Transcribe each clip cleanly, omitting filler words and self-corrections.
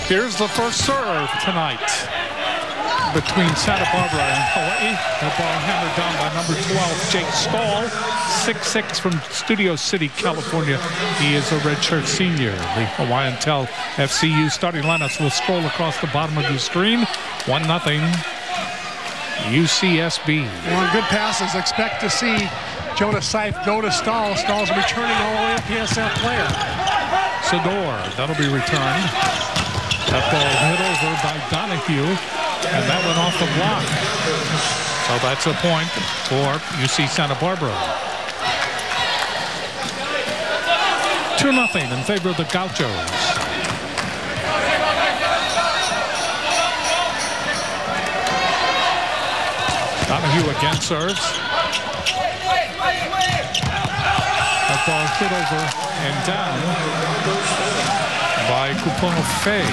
Here's the first serve tonight between Santa Barbara and Hawaii. The ball hammered down by number 12, Jake Stahl, 6'6" from Studio City, California. He is a redshirt senior. The Hawaiian Tel FCU starting lineups will scroll across the bottom of the screen. 1-0 UCSB. On good passes, expect to see Jonas Seif go to Stahl. Stahl's returning all the way to PSF player. Sador, that'll be returned. That ball hit over by Donahue, and that went off the block. So that's a point for UC Santa Barbara. 2-0 in favor of the Gauchos. Donahue again serves. That ball hit over and down by Kupono Faye.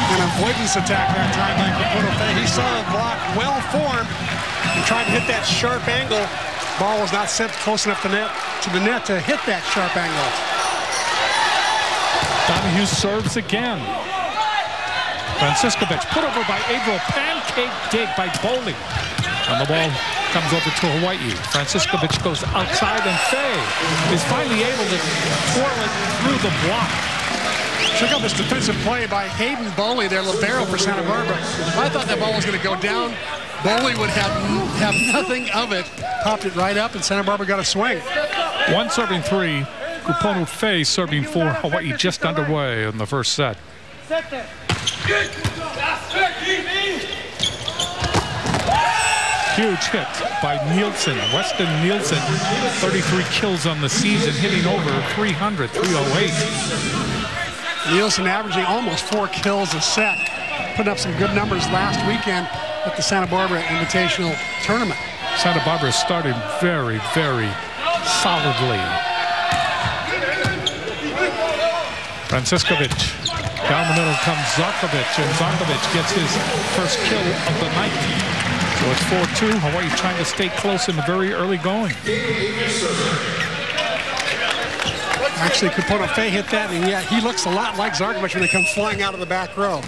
An avoidance attack that time by Kupono Faye. He saw the block well formed and tried to hit that sharp angle. Ball was not sent close enough to the net to hit that sharp angle. Donahue serves again. Franciscovich put over by Averill. Pancake dig by Boley. And the ball comes over to Hawaii. Franciscovich goes outside, and Faye is finally able to twirl it through the block. Check out this defensive play by Hayden Boley, their libero for Santa Barbara. I thought that ball was going to go down. Boley would have nothing of it. Popped it right up, and Santa Barbara got a swing. 1 serving 3. Kupono Faye serving 4. Hawaii just underway in the first set. Huge hit by Nielsen, Weston Nielsen, 33 kills on the season, hitting over 300, 308. Nielsen averaging almost 4 kills a set, putting up some good numbers last weekend at the Santa Barbara Invitational Tournament. Santa Barbara started very, very solidly. Franciscovich, down the middle comes Zarkovich, and Zarkovich gets his first kill of the night. So it's 4-2. Hawaii trying to stay close in the very early going. Actually, Kupono Faye hit that, and yeah, he looks a lot like Zarkovich when they come flying out of the back row.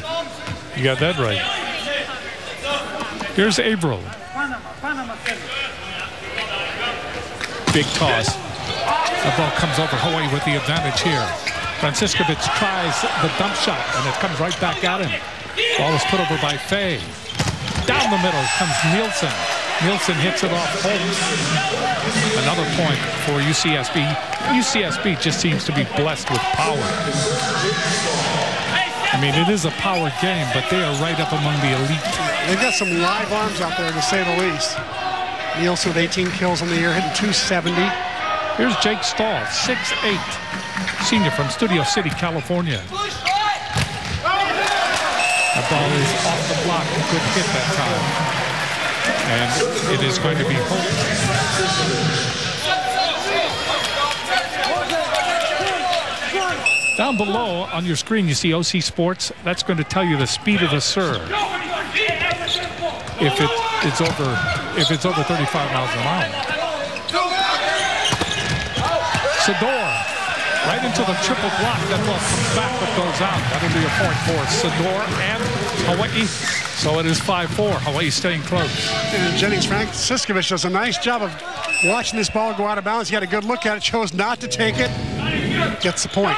You got that right. Here's Averill. Big toss. The ball comes over Hawaii with the advantage here. Franciscovich tries the dump shot, and it comes right back at him. Ball is put over by Faye. Down the middle comes Nielsen. Nielsen hits it off Holmes. Another point for UCSB. UCSB just seems to be blessed with power. I mean, it is a power game, but they are right up among the elite. They've got some live arms out there, to say the least. Nielsen with 18 kills on the year, hitting 270. Here's Jake Stahl, 6'8", senior from Studio City, California. The ball is off the block. A good hit that time. And it is going to be home. Down below on your screen, you see OC Sports. That's going to tell you the speed of the serve. If it's over 35 miles an hour. Sador. Right into the triple block. That ball comes back but goes out. That'll be a point for Sador and Hawaii. So it is 5-4. Hawaii staying close. And Jennings Franciscovich does a nice job of watching this ball go out of bounds. He had a good look at it, chose not to take it. Gets the point.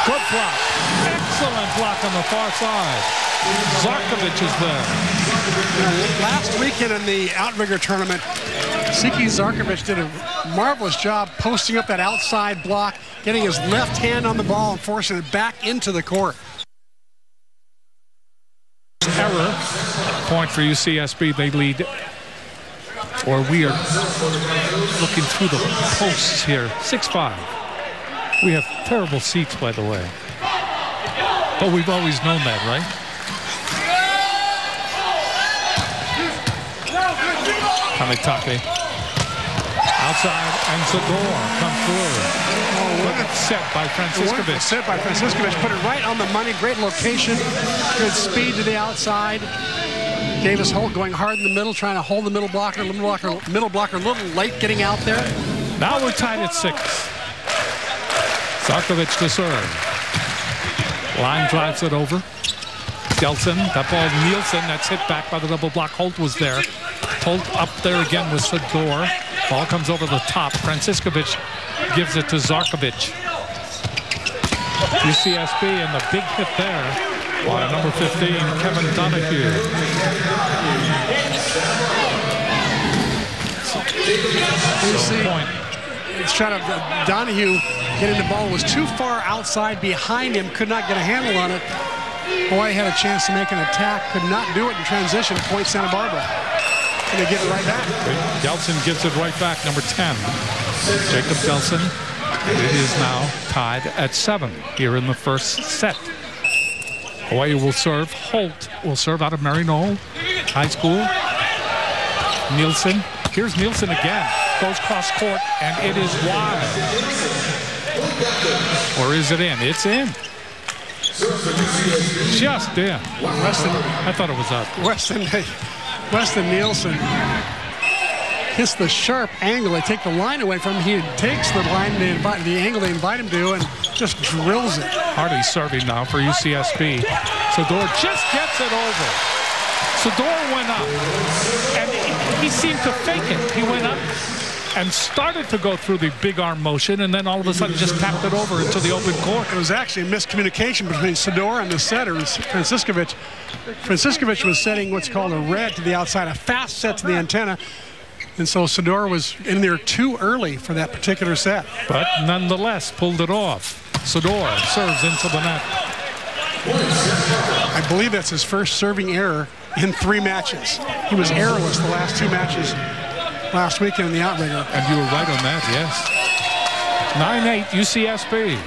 Good block. Excellent block on the far side. Zarkovich is there. Last weekend in the Outrigger tournament, Siki Zarkovich did a marvelous job posting up that outside block, getting his left hand on the ball and forcing it back into the court. Error. Point for UCSB. They lead, or we are looking through the posts here. 6-5. We have terrible seats, by the way. But we've always known that, right? Kamitake. Outside, and Sador comes through. Good set by Franciscovich. Set by Franciscovich. Put it right on the money. Great location. Good speed to the outside. Davis Holt going hard in the middle, trying to hold the middle blocker. Middle blocker a little late getting out there. Now we're tied at 6. Zarkovich to serve. Line drives it over. Gelson, that ball Nielsen, that's hit back by the double block. Holt was there. Holt up there again with Sador. Ball comes over the top. Franciskovic gives it to Zarkovic. UCSB and the big hit there by number 15, Kevin Donahue. Shot of Donahue getting the ball was too far outside behind him, could not get a handle on it. Hawaii had a chance to make an attack, could not do it in transition. Point Santa Barbara. And they get it right back. Gelson gives it right back, number 10. Jacob Gelson. It is now tied at 7 here in the first set. Hawaii will serve. Holt will serve out of Mary Knoll High School. Nielsen. Here's Nielsen again. Goes cross court, and it is wide. Or is it in? It's in. Just in. I thought it was up. Weston Nielsen hits the sharp angle. They take the line away from him. He takes the line, the angle they invite him to, and just drills it. Hardy serving now for UCSB. Sador just gets it over. Sador went up, and he seemed to fake it. He went up and started to go through the big arm motion, and then all of a sudden just tapped it over into the open court. It was actually a miscommunication between Sador and the setter, Franciskovic. Franciskovic was setting what's called a red to the outside, a fast set to the antenna, and so Sador was in there too early for that particular set. But nonetheless, pulled it off. Sador serves into the net. I believe that's his first serving error in 3 matches. He was errorless the last 2 matches last weekend in the outrigger. And you were right on that, yes. 9-8 UCSB.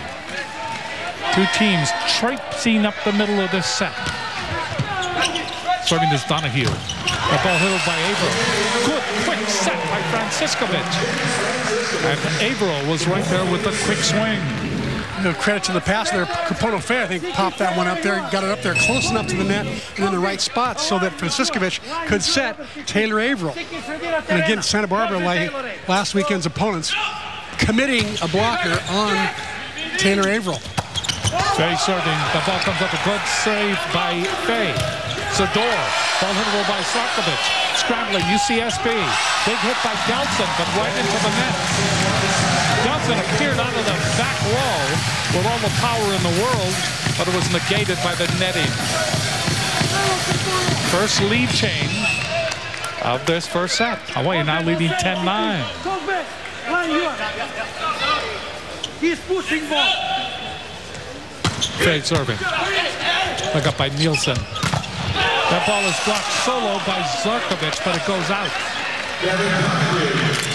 2 teams traipsing up the middle of this set. Serving this Donahue. The ball hit by Averill. Good quick set by Franciskovic. And Averill was right there with the quick swing. Credit to the pass there. Capono Fay, I think, popped that one up there, got it up there close enough to the net and in the right spot so that Franciskovic could set Taylor Averill. And again, Santa Barbara, like last weekend's opponents, committing a blocker on Taylor Averill. Fay serving. The ball comes up. A good save by Fay. Sador. Ball hit over by Sarkovic. Scrambling, UCSB. Big hit by Gelson, but right into the net. Gelson appeared out of the back wall with all the power in the world, but it was negated by the netting. First lead change of this first set. Hawaii now leading 10-9. He's pushing ball. Fade serving. Look up by Nielsen. That ball is blocked solo by Zarkovic, but it goes out.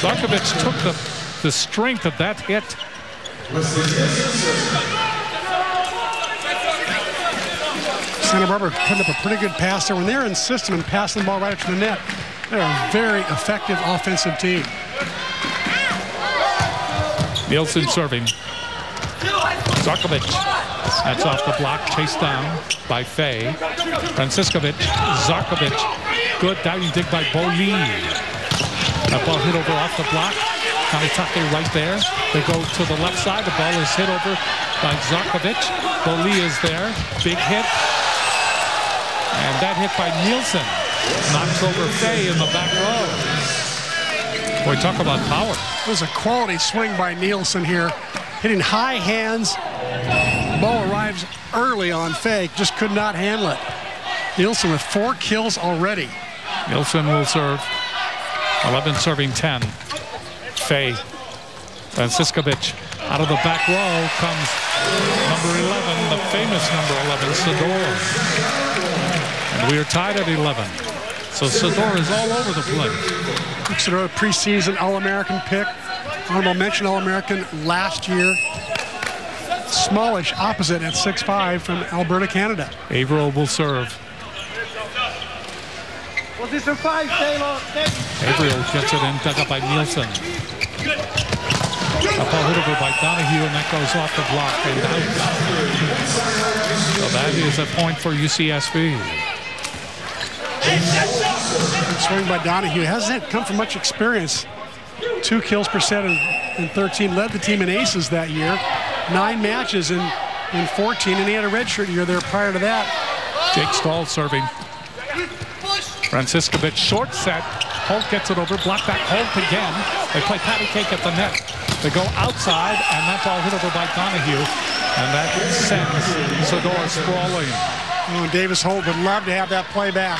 Zarkovic took the strength of that hit. Santa Barbara putting up a pretty good pass there. When they're in system and passing the ball right up to the net, they're a very effective offensive team. Nielsen serving. Zarkovic. That's off the block, chased down by Fay. Franciskovic, Zarkovic. Good diving dig by Boli. That ball hit over off the block. Kanitake right there. They go to the left side. The ball is hit over by Zarkovic. Boli is there. Big hit. And that hit by Nielsen knocks over Fay in the back row. Boy, talk about power. It was a quality swing by Nielsen here. Hitting high hands. The ball arrives early on Fay. Just could not handle it. Nielsen with 4 kills already. Nielsen will serve. 11 serving 10. Fay. Franciskovic. Out of the back row comes number 11, the famous number 11, Sador. And we are tied at 11. So Sador is all over the place. Sador, preseason All-American pick. Honorable mention All-American last year. Smallish opposite at 6'5" from Alberta, Canada. Averill will serve. Position 5, Taylor. Averill gets it in, dug up by Nielsen. A ball hit over by Donahue, and that goes off the block and out. So that is a point for UCSB. Swing by Donahue. Hasn't come from much experience. 2 kills per set in 13. Led the team in aces that year. 9 matches, and in 14, and he had a redshirt year there prior to that. Jake Stahl serving. Franciscovich short set. Holt gets it over. Block back. Holt again. They play patty cake at the net. They go outside, and that ball hit over by Donahue. And that sends Sador sprawling. Oh, Davis Holt would love to have that play back.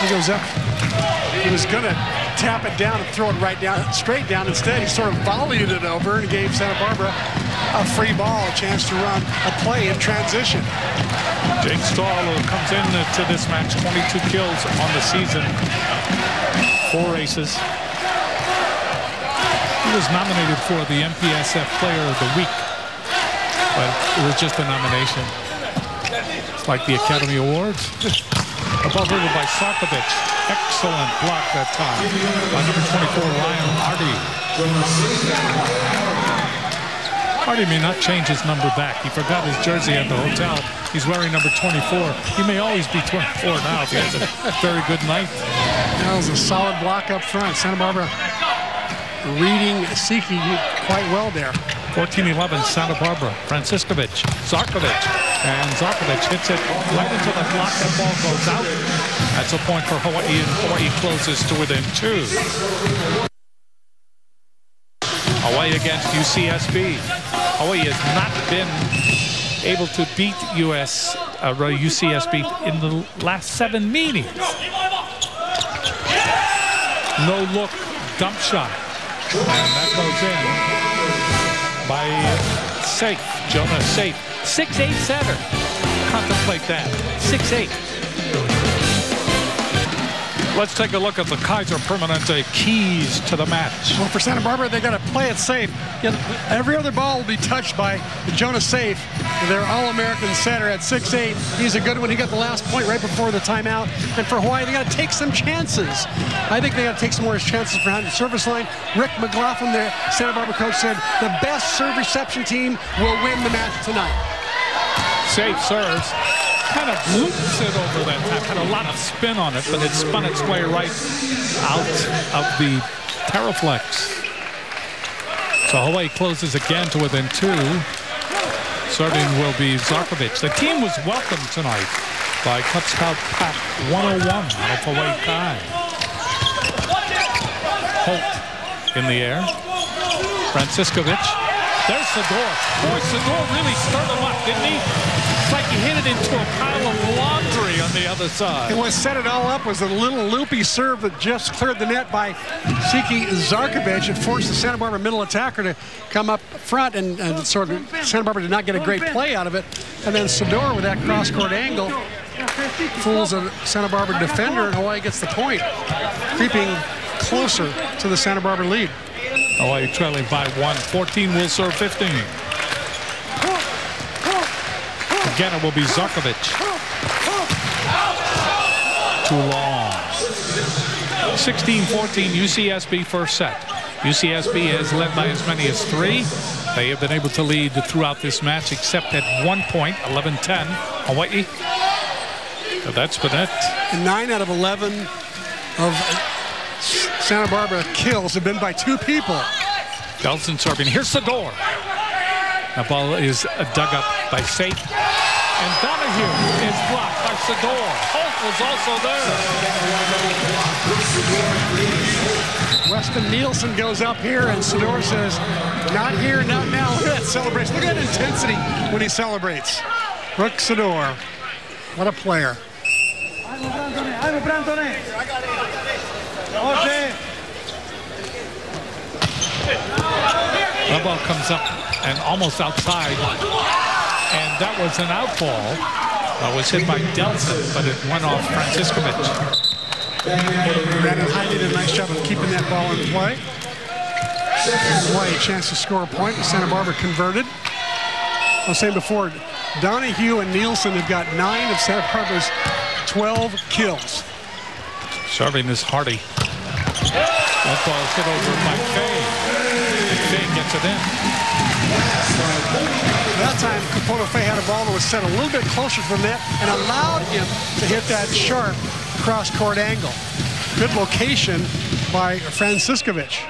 He goes up. He was going to tap it down and throw it right down, straight down. Instead, he sort of volleyed it over and gave Santa Barbara a free ball, a chance to run a play in transition. Jake Stahl comes into this match, 22 kills on the season, 4 aces. He was nominated for the MPSF Player of the Week, but it was just a nomination. It's like the Academy Awards. Above river by Sarkovich. Excellent block that time by number 24, Ryan Hardy. Hardy may not change his number back. He forgot his jersey at the hotel. He's wearing number 24. He may always be 24 now if he has a very good night. That was a solid block up front. Santa Barbara reading Siki quite well there. 14-11, Santa Barbara. Franciscovich, Zarkovich, and Zarkovich hits it right into the block. That ball goes out. That's a point for Hawaii, and Hawaii closes to within 2. Hawaii against UCSB. Hawaii has not been able to beat UCSB in the last 7 meetings. No look dump shot, and that goes in by Safe, Jonah Safe. 6'8" setter. Contemplate that. 6'8". Let's take a look at the Kaiser Permanente keys to the match. Well, for Santa Barbara, they got to play it safe. Every other ball will be touched by Jonah Safe, their All-American setter at 6'8". He's a good one. He got the last point right before the timeout. And for Hawaii, they got to take some chances. I think they got to take some more chances behind the service line. Rick McLaughlin, the Santa Barbara coach, said the best serve reception team will win the match tonight. Safe serves. Kind of loops it over that time. Had a lot of spin on it, but it spun its way right out of the Terraflex. So Hawaii closes again to within 2. Serving will be Zarkovich. The team was welcomed tonight by Cub Scout Pack 101 out of Hawaii Kai. Holt in the air. Franciscovich. There's Sador. Boy, Sador really stirred him up, didn't he? It's like he hit it into a pile of laundry on the other side. And what set it all up was a little loopy serve that just cleared the net by Siki Zarkovich. It forced the Santa Barbara middle attacker to come up front, and sort of Santa Barbara did not get a great play out of it. And then Sador with that cross-court angle fools a Santa Barbara defender, and Hawaii gets the point, creeping closer to the Santa Barbara lead. Hawaii trailing by 1. 14 will serve 15. Again, it will be Zarkovich. Too long. 16-14, UCSB first set. UCSB has led by as many as 3. They have been able to lead throughout this match, except at 1 point, 11-10. Hawaii. So that's been it. 9 out of 11 of Santa Barbara kills have been by 2 people. Delson serving. Here's Sador. That ball is dug up by Safe. And Donahue is blocked by Sador. Holt was also there. Weston Nielsen goes up here, and Sador says, not here, not now. Look at that celebration. Look at that intensity when he celebrates. Brooke Sador. What a player. That ball comes up and almost outside. And that was an out ball. That was hit by Delson, but it went off Franciscovich. Brandon Heidi did a nice job of keeping that ball in play. Hawaii a chance to score a point. Santa Barbara converted. I was saying before, Donahue and Nielsen have got 9 of Santa Barbara's 12 kills. Serving is Hardy. That ball is hit over by Fay. And Fay gets it in. That time, Capoto Fay had a ball that was set a little bit closer from that and allowed him to hit that sharp cross-court angle. Good location by Franciscovich.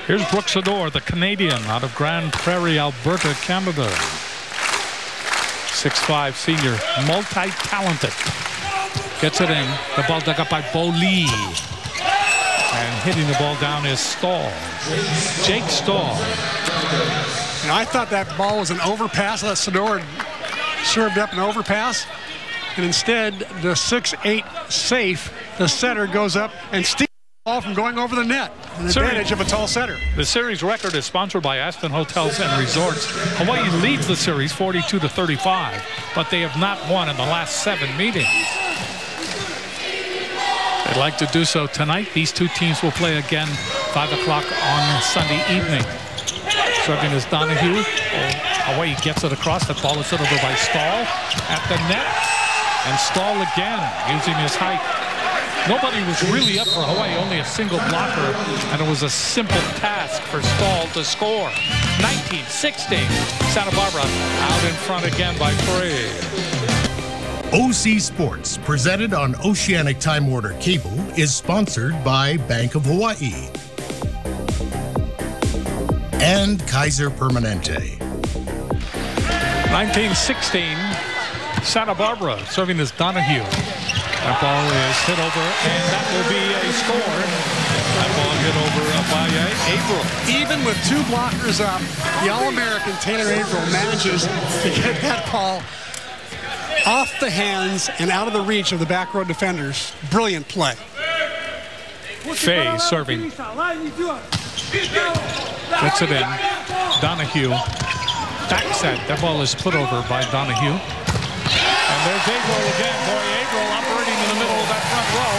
Here's Brooks Adore, the Canadian out of Grande Prairie, Alberta, Canada. 6'5", senior, multi-talented. Gets it in. The ball dug up by Bo Lee. And hitting the ball down is Stahl. Jake Stahl. And I thought that ball was an overpass. That Sador served up an overpass. And instead, the 6'8" safe, the setter, goes up and steals the ball from going over the net. An advantage of a tall setter. The series record is sponsored by Aston Hotels and Resorts. Hawaii leads the series 42-35, but they have not won in the last 7 meetings. They'd like to do so tonight. These two teams will play again 5 o'clock on Sunday evening. Serving is Donahue. Hawaii gets it across. The ball is hit over by Stahl at the net. And Stahl again using his height. Nobody was really up for Hawaii, only a single blocker. And it was a simple task for Stahl to score. 19-16. Santa Barbara out in front again by 3. OC Sports, presented on Oceanic Time Warner Cable, is sponsored by Bank of Hawaii and Kaiser Permanente. 19-16, Santa Barbara serving as Donahue. That ball is hit over, and that will be a score. That ball hit over by Averill. Even with 2 blockers up, the All-American Taylor Averill manages to get that ball off the hands and out of the reach of the back row defenders. Brilliant play. Fay serving. Gets it in. Donahue. Back set. That ball is put over by Donahue. And there's Averill again. Boy, Averill operating in the middle of that front row.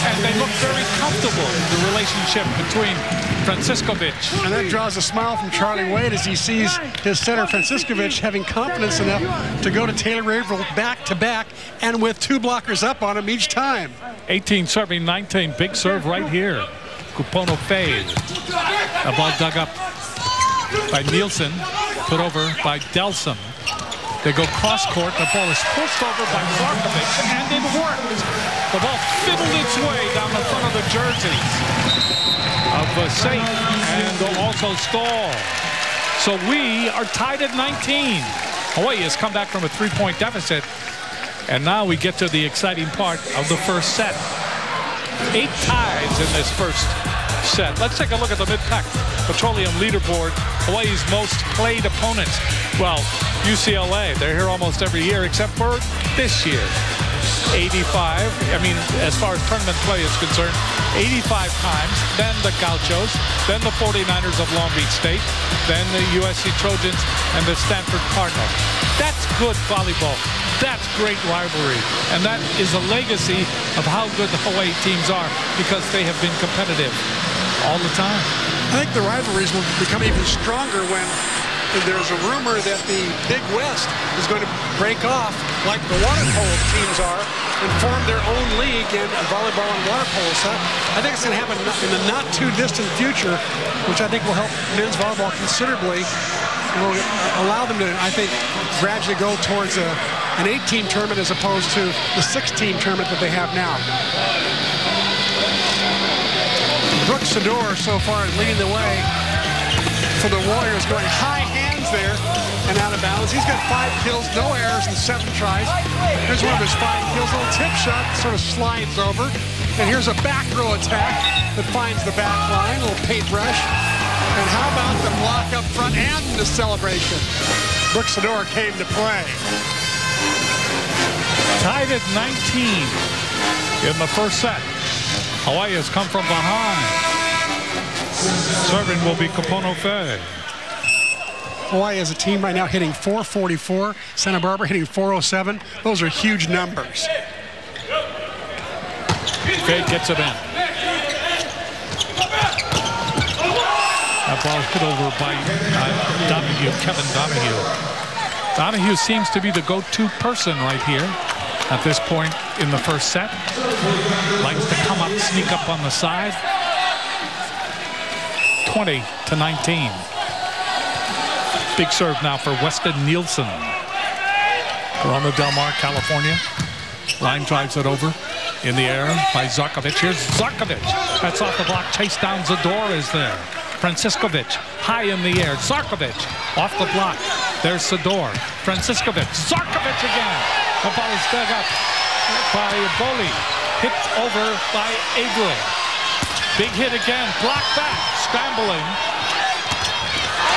And they look very comfortable in the relationship between Franciscovich. And that draws a smile from Charlie Wade as he sees his center Franciscovich having confidence enough to go to Taylor Averill back-to-back and with 2 blockers up on him each time. 18 serving 19. Big serve right here. Kupono Fay. A ball dug up by Nielsen. Put over by Delson. They go cross-court. The ball is pushed over by Zarkovich, and it worked. The ball fiddled its way down the front of the jerseys of Safe and also Stahl. So we are tied at 19. Hawaii has come back from a 3-point deficit, and now we get to the exciting part of the first set. 8 ties in this first set. Let's take a look at the Mid-Pac Petroleum leaderboard. Hawaii's most played opponents. Well, UCLA, they're here almost every year except for this year. 85, I mean, as far as tournament play is concerned, 85 times, then the Gauchos, then the 49ers of Long Beach State, then the USC Trojans and the Stanford Cardinals. That's good volleyball. That's great rivalry. And that is a legacy of how good the Hawaii teams are because they have been competitive all the time. I think the rivalries will become even stronger when there's a rumor that the Big West is going to break off like the water polo teams are and form their own league in volleyball and water polo. So I think it's going to happen in the not too distant future, which I think will help men's volleyball considerably and will allow them to, I think, gradually go towards an 8-team tournament as opposed to the 6-team tournament that they have now. Brooks Sador so far is leading the way for the Warriors, going high hands there and out of bounds. He's got 5 kills, no errors, and 7 tries. Here's one of his 5 kills, a little tip shot, sort of slides over. And here's a back row attack that finds the back line, a little paintbrush. And how about the block up front and the celebration? Brooks Sador came to play. Tied at 19 in the first set. Hawaii has come from behind. Serving will be Kupono Fay. Hawaii as a team right now hitting 444. Santa Barbara hitting 407. Those are huge numbers. Fay gets it in. That ball hit over by Donahue, Kevin Donahue. Donahue seems to be the go-to person right here at this point in the first set. Likes to come up, sneak up on the side. 20-19. Big serve now for Weston Nielsen. Corona Del Mar, California. Line drives it over in the air by Zarkovich. Here's Zarkovich. That's off the block. Chase down Zador is there. Franciskovic high in the air. Zarkovic off the block. There's Sador. Franciskovic. Zarkovic again. The ball is dug up by Boli. Hit over by Averill. Big hit again. Block back. Scrambling.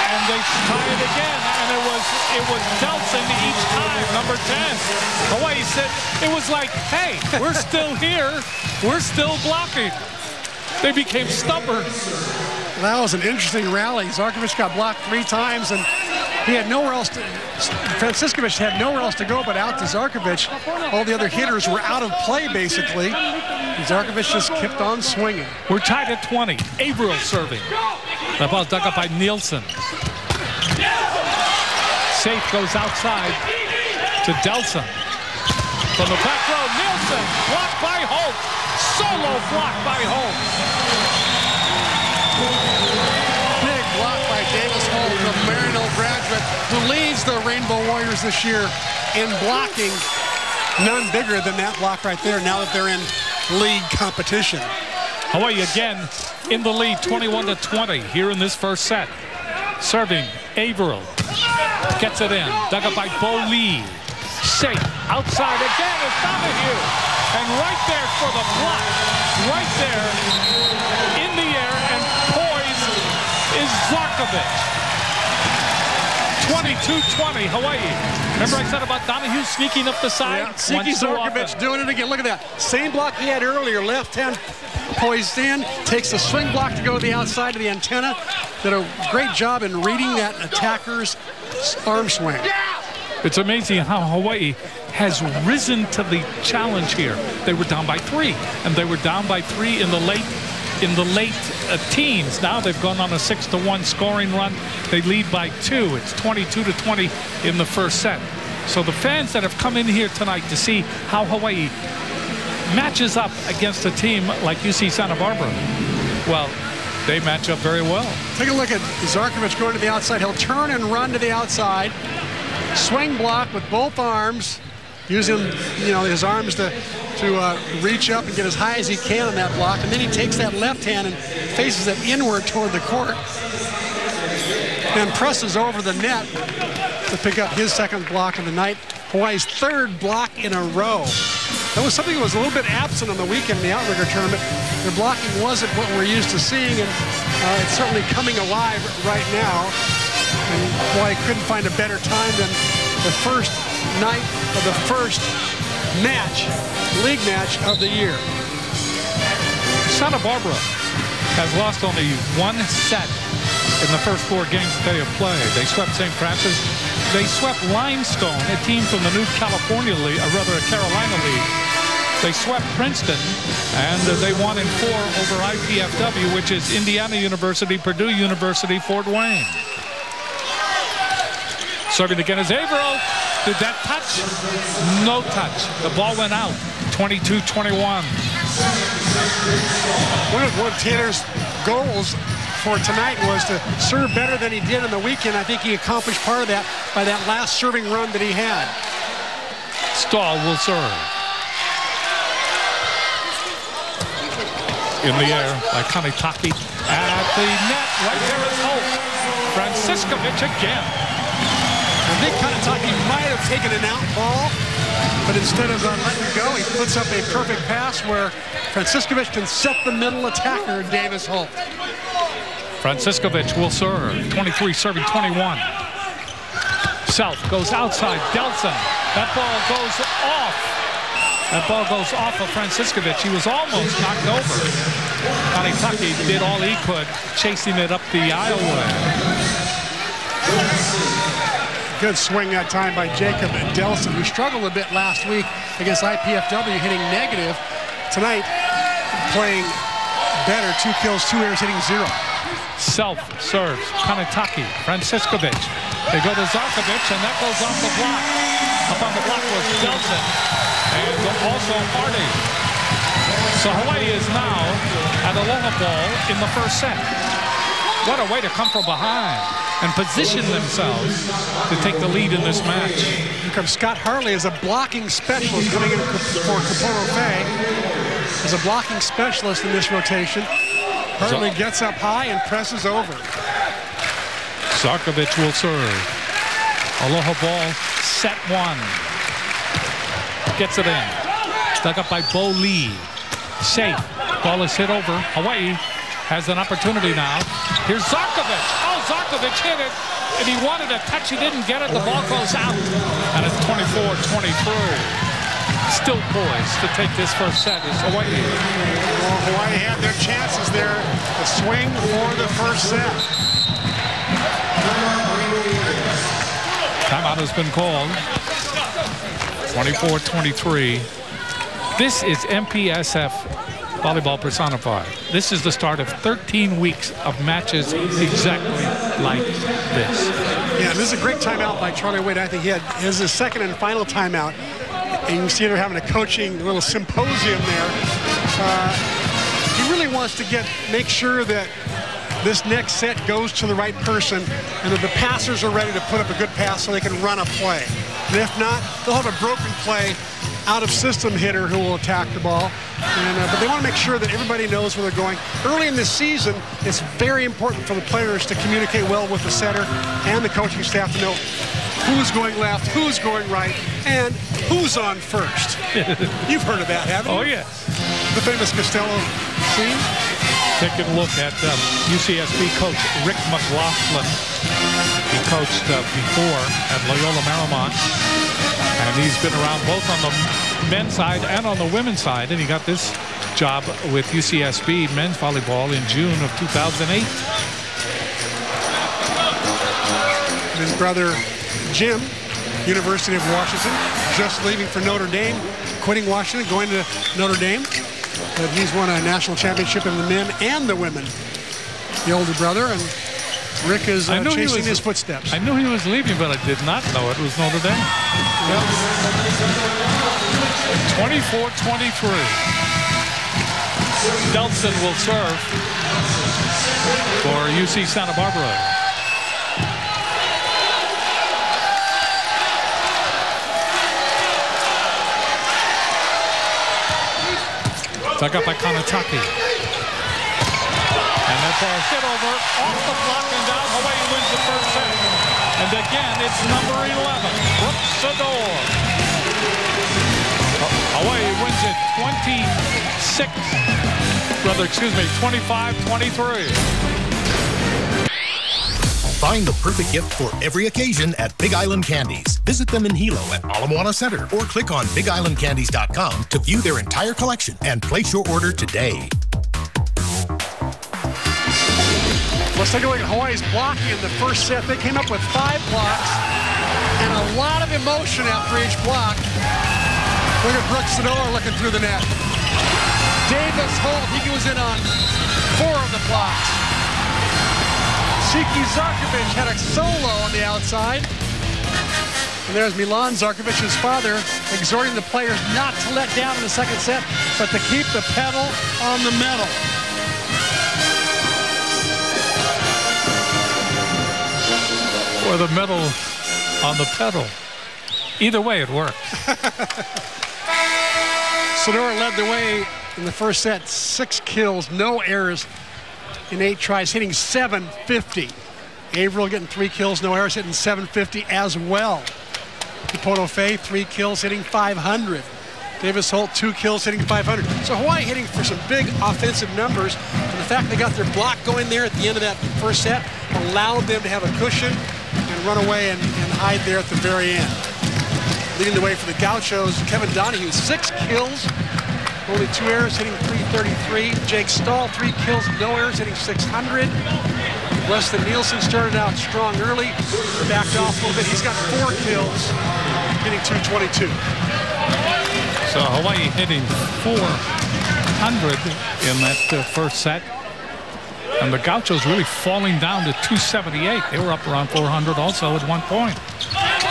And they try it again. And it was Delson each time. Number 10. Hawaii said, it was like, hey, we're still here. We're still blocking. They became stubborn. That was an interesting rally. Zarkovic got blocked 3 times, and he had nowhere else to. Franciskovic had nowhere else to go but out to Zarkovic. All the other hitters were out of play, basically. And Zarkovic just kept on swinging. We're tied at 20. Averill serving. That ball dug up by Nielsen. Safe goes outside to Delson. From the back row, Nielsen blocked by Holt. Solo block by Holt. Big block by Davis Holt, the Maryknoll graduate, who leads the Rainbow Warriors this year in blocking. None bigger than that block right there now that they're in league competition. Hawaii again in the lead, 21-20 here in this first set. Serving, Averill gets it in, dug up by Bo Lee. Safe, outside again is Donahue. And right there for the block, right there in the air and poised is Zarkovic. 22-20, Hawaii. Remember I said about Donahue sneaking up the side? Yeah, Siki Zarkovic doing it again. Look at that. Same block he had earlier. Left hand poised in. Takes the swing block to go to the outside of the antenna. Did a great job in reading that attacker's arm swing. It's amazing how Hawaii has risen to the challenge here. They were down by 3, and they were down by 3 in the late teens. Now they've gone on a 6-1 scoring run. They lead by 2. It's 22-20 in the first set. So the fans that have come in here tonight to see how Hawaii matches up against a team like UC Santa Barbara, well, they match up very well. Take a look at Zarkovic going to the outside. He'll turn and run to the outside. Swing block with both arms, using his arms to reach up and get as high as he can on that block, and then he takes that left hand and faces it inward toward the court and presses over the net to pick up his second block of the night. Hawaii's 3rd block in a row. That was something that was a little bit absent on the weekend in the outrigger tournament. Their blocking wasn't what we're used to seeing, and it's certainly coming alive right now. And Hawaii couldn't find a better time than the first night of the first match, league match of the year. Santa Barbara has lost only 1 set in the first 4 games that they have played. They swept St. Francis. They swept Limestone, a team from the new California League, or rather a Carolina League. They swept Princeton, and they won in 4 over IPFW, which is Indiana University, Purdue University, Fort Wayne. Serving again is Averill. Did that touch? No touch. The ball went out. 22-21. One of Taylor's goals for tonight was to serve better than he did on the weekend. I think he accomplished part of that by that last serving run that he had. Stahl will serve. In the air by Kanitaki. At the net, right there is Holt. Franciskovic again. I think Kanitaki might have taken an out ball, but instead of letting it go, he puts up a perfect pass where Franciskovic can set the middle attacker, Davis Holt. Franciskovic will serve. 23 serving 21. South goes outside. Delson. That ball goes off. That ball goes off of Franciskovic. He was almost knocked over. Kanitaki did all he could, chasing it up the aisleway. Good swing that time by Jacob Delson, who struggled a bit last week against IPFW, hitting negative. Tonight, playing better. 2 kills, 2 errors, hitting 0. Self serves. Kanitaki. Franciskovic. They go to Zarkovic, and that goes off the block. Up on the block was Delson. And also Hardy. So Hawaii is now at aloha ball in the first set. What a way to come from behind and position themselves to take the lead in this match. Here comes Scott Hartley as a blocking specialist coming in for Kapono Fay. As a blocking specialist in this rotation. Hurley gets up high and presses over. Zarkovich will serve. Aloha ball, set 1. Gets it in. Dug up by Bo Lee. Safe. Ball is hit over. Hawaii has an opportunity now. Here's Zarkovich. Oh, Zarkovich hit it. And he wanted a touch. He didn't get it. The ball goes out. And it's 24-23. Still poised to take this first set is Hawaii. Well, Hawaii had their chances there to swing for the first set. Timeout has been called. 24-23. This is MPSF volleyball personified. This is the start of 13 weeks of matches exactly like this. Yeah, this is a great timeout by Charlie Wade. I think he had his second and final timeout. And you can see they're having a coaching little symposium there. He really wants to make sure that this next set goes to the right person and that the passers are ready to put up a good pass so they can run a play. And if not, they'll have a broken play out-of-system hitter who will attack the ball. But they want to make sure that everybody knows where they're going. Early in this season, it's very important for the players to communicate well with the setter and the coaching staff to know who's going left, who's going right, and who's on first. You've heard of that, haven't you? Oh, yes. The famous Costello scene. Taking a look at UCSB coach Rick McLaughlin. He coached before at Loyola Marymount, and he's been around both on the men's side and on the women's side, and he got this job with UCSB men's volleyball in June of 2008. His brother Jim, University of Washington, just leaving for Notre Dame, quitting Washington, going to Notre Dame. But he's won a national championship in the men and the women. The older brother, and Rick is chasing his footsteps. I knew he was leaving, but I did not know it was Notre Dame. Yep. 24-23. Delson will serve for UC Santa Barbara. Dug up by Kanataki. And that ball hit over, off the block and down. Hawaii wins the first set. And again, it's number 11, Brooke Sador. Hawaii wins it 25-23. Find the perfect gift for every occasion at Big Island Candies. Visit them in Hilo at Ala Moana Center or click on BigIslandCandies.com to view their entire collection and place your order today. Let's take a look at Hawaii's blocking in the first set. They came up with 5 blocks and a lot of emotion after each block. Look at Brooke Sador looking through the net. Davis Holt, he goes in on 4 of the blocks. Siki Zarkovich had a solo on the outside. And there's Milan Zarkovich's father exhorting the players not to let down in the second set, but to keep the pedal on the metal. Or the metal on the pedal. Either way, it works. Sador led the way in the first set, 6 kills, no errors in 8 tries, hitting .750. Averill getting 3 kills, no errors, hitting .750 as well. Kipoto Faye, 3 kills, hitting .500. Davis Holt, 2 kills, hitting .500. So Hawaii hitting for some big offensive numbers. And the fact they got their block going there at the end of that first set allowed them to have a cushion and run away and hide there at the very end. Leading the way for the Gauchos, Kevin Donahue, 6 kills, only 2 errors, hitting .333. Jake Stahl, 3 kills, no errors, hitting .600. Weston Nielsen started out strong early, backed off a little bit. He's got 4 kills, hitting .222. So Hawaii hitting .400 in that first set. And the Gauchos really falling down to .278. They were up around .400 also at one point.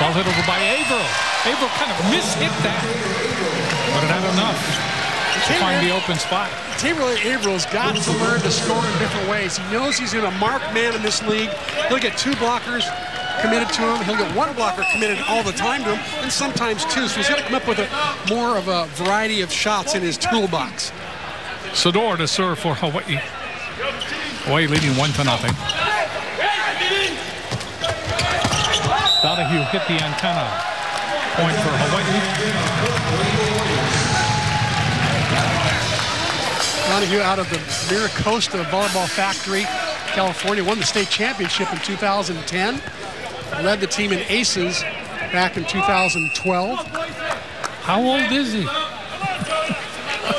Ball hit over by Averill. Averill kind of mishit that, but it had enough to find the open spot. Averill's got to learn to score in different ways. He knows he's going to mark man in this league. He'll get 2 blockers committed to him. He'll get 1 blocker committed all the time to him, and sometimes 2. So he's got to come up with more of a variety of shots in his toolbox. Sador to serve for Hawaii. Hawaii leading 1-0. Donahue hit the antenna. Point for Hawaii. Donahue out of the Miracosta Volleyball Factory, California, won the state championship in 2010. Led the team in aces back in 2012. How old is he?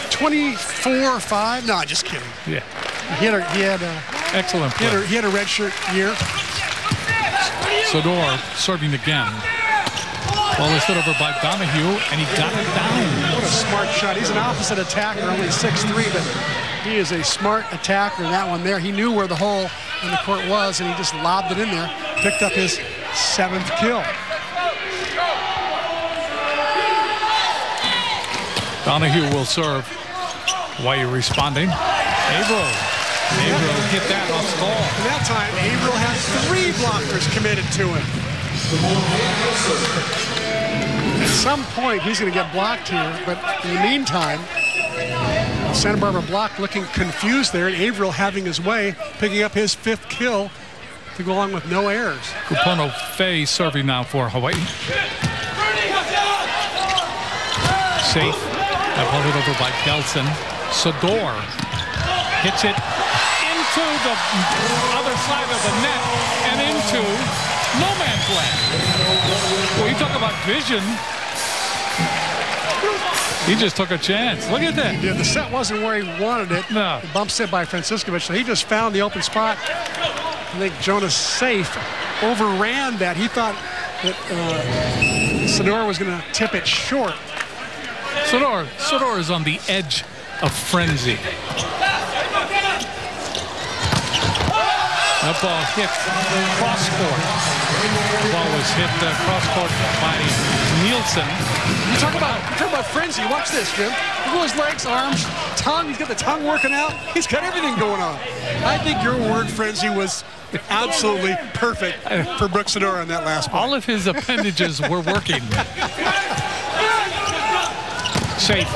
24 or 5? No, just kidding. Yeah. He had excellent play. He had a redshirt year. Sodor serving again. Ball is hit over by Donahue, and he got it down. What a smart shot. He's an opposite attacker, only 6'3", but he is a smart attacker. That one there, he knew where the hole in the court was, and he just lobbed it in there. Picked up his 7th kill. Donahue will serve. Hawaii responding. Averill hit that off Stahl. And that time, Averill had 3 blockers committed to him. At some point, he's going to get blocked here, but in the meantime, Santa Barbara block looking confused there, and Averill having his way, picking up his 5th kill to go along with no errors. Kupono Fay serving now for Hawaii. Safe. That ball hit over by Gelson. Sodor hits it into the other side of the net and into no man's land. Well, you talk about vision. He just took a chance. Look at that. Yeah, the set wasn't where he wanted it. No. The bump set by Franciscovich, so he just found the open spot. I think Jonas Safe overran that. He thought that Sodor was going to tip it short. Sodor is on the edge of frenzy. That ball hit cross court. The ball was hit cross court by Nielsen. You talk about frenzy. Watch this, Jim. Look at his legs, arms, tongue. He's got the tongue working out. He's got everything going on. I think your word frenzy was absolutely perfect for Brooks Sodor on that last ball. All of his appendages were working. Safe.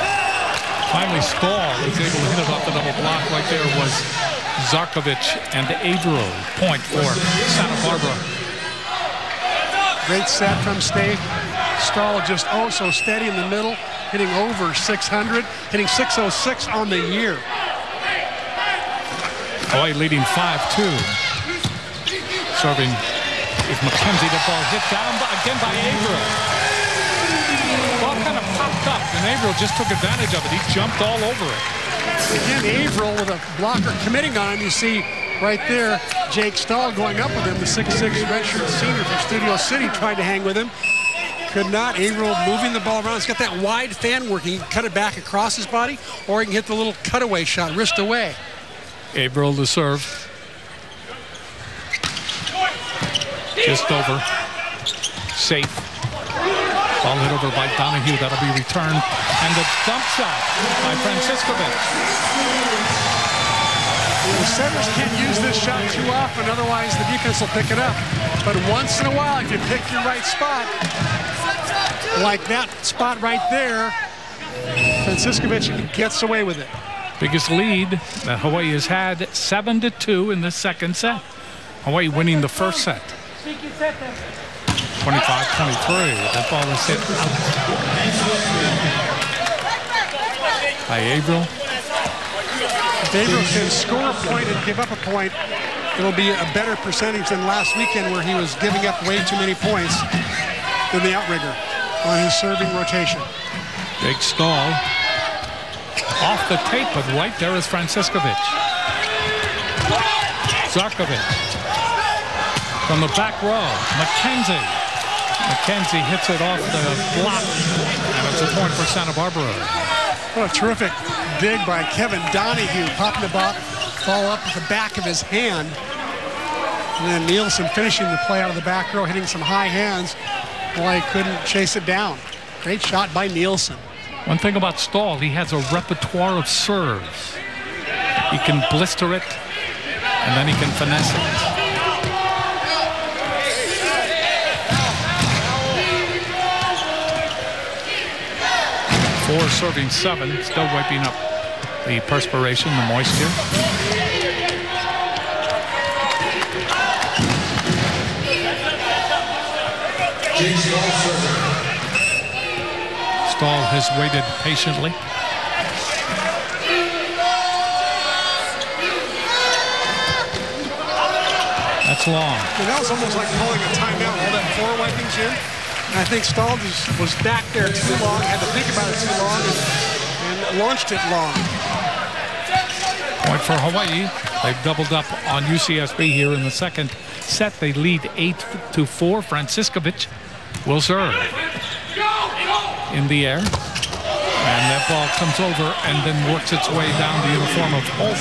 Finally, Stahl was able to hit it off the double block. Right there was Zarkovich and Averill. Point for Santa Barbara. Great set from Stahl, just so steady in the middle, hitting over 600, hitting 606 on the year. Hawaii leading 5-2. Serving is McKenzie. The ball hit down again by Averill. Ball kind of popped up, and Averill just took advantage of it. He jumped all over it. Again, Averill with a blocker committing on him. You see right there, Jake Stahl going up with him, the 6'6" redshirt senior from Studio City, trying to hang with him. Could not. Averill moving the ball around. He's got that wide fan work. He can cut it back across his body, or he can hit the little cutaway shot, wrist away. Averill to serve. Just over. Safe. Ball hit over by Donahue. That'll be returned. And the dump shot by Franciscovich. The setters can't use this shot too often, otherwise the defense will pick it up. But once in a while, if you pick your right spot, like that spot right there, Franciscovich gets away with it. Biggest lead that Hawaii has had, 7-2 in the second set. Hawaii winning the first set. 25-23. That ball is hit out by Averill. If Averill can score a point and give up a point, it'll be a better percentage than last weekend where he was giving up way too many points than the outrigger on his serving rotation. Big Stahl. Off the tape, but right there is Franciscovich. Zarkovich. From the back row, McKenzie. McKenzie hits it off the block, and it's a point for Santa Barbara. What a terrific dig by Kevin Donahue, popping the ball up with the back of his hand. And then Nielsen finishing the play out of the back row, hitting some high hands. Boy, couldn't chase it down. Great shot by Nielsen. One thing about Stahl, he has a repertoire of serves. He can blister it, and then he can finesse it. Four serving 7, still wiping up the perspiration, the moisture. Stahl has waited patiently. That's long. And that was almost like calling a timeout, all that floor wiping, Jim. And I think Stahl just was back there too long, had to think about it too long, and launched it long. Point for Hawaii. They've doubled up on UCSB here in the second set. They lead 8-4. Franciskovic will serve. In the air. And that ball comes over and then works its way down the uniform of Holt.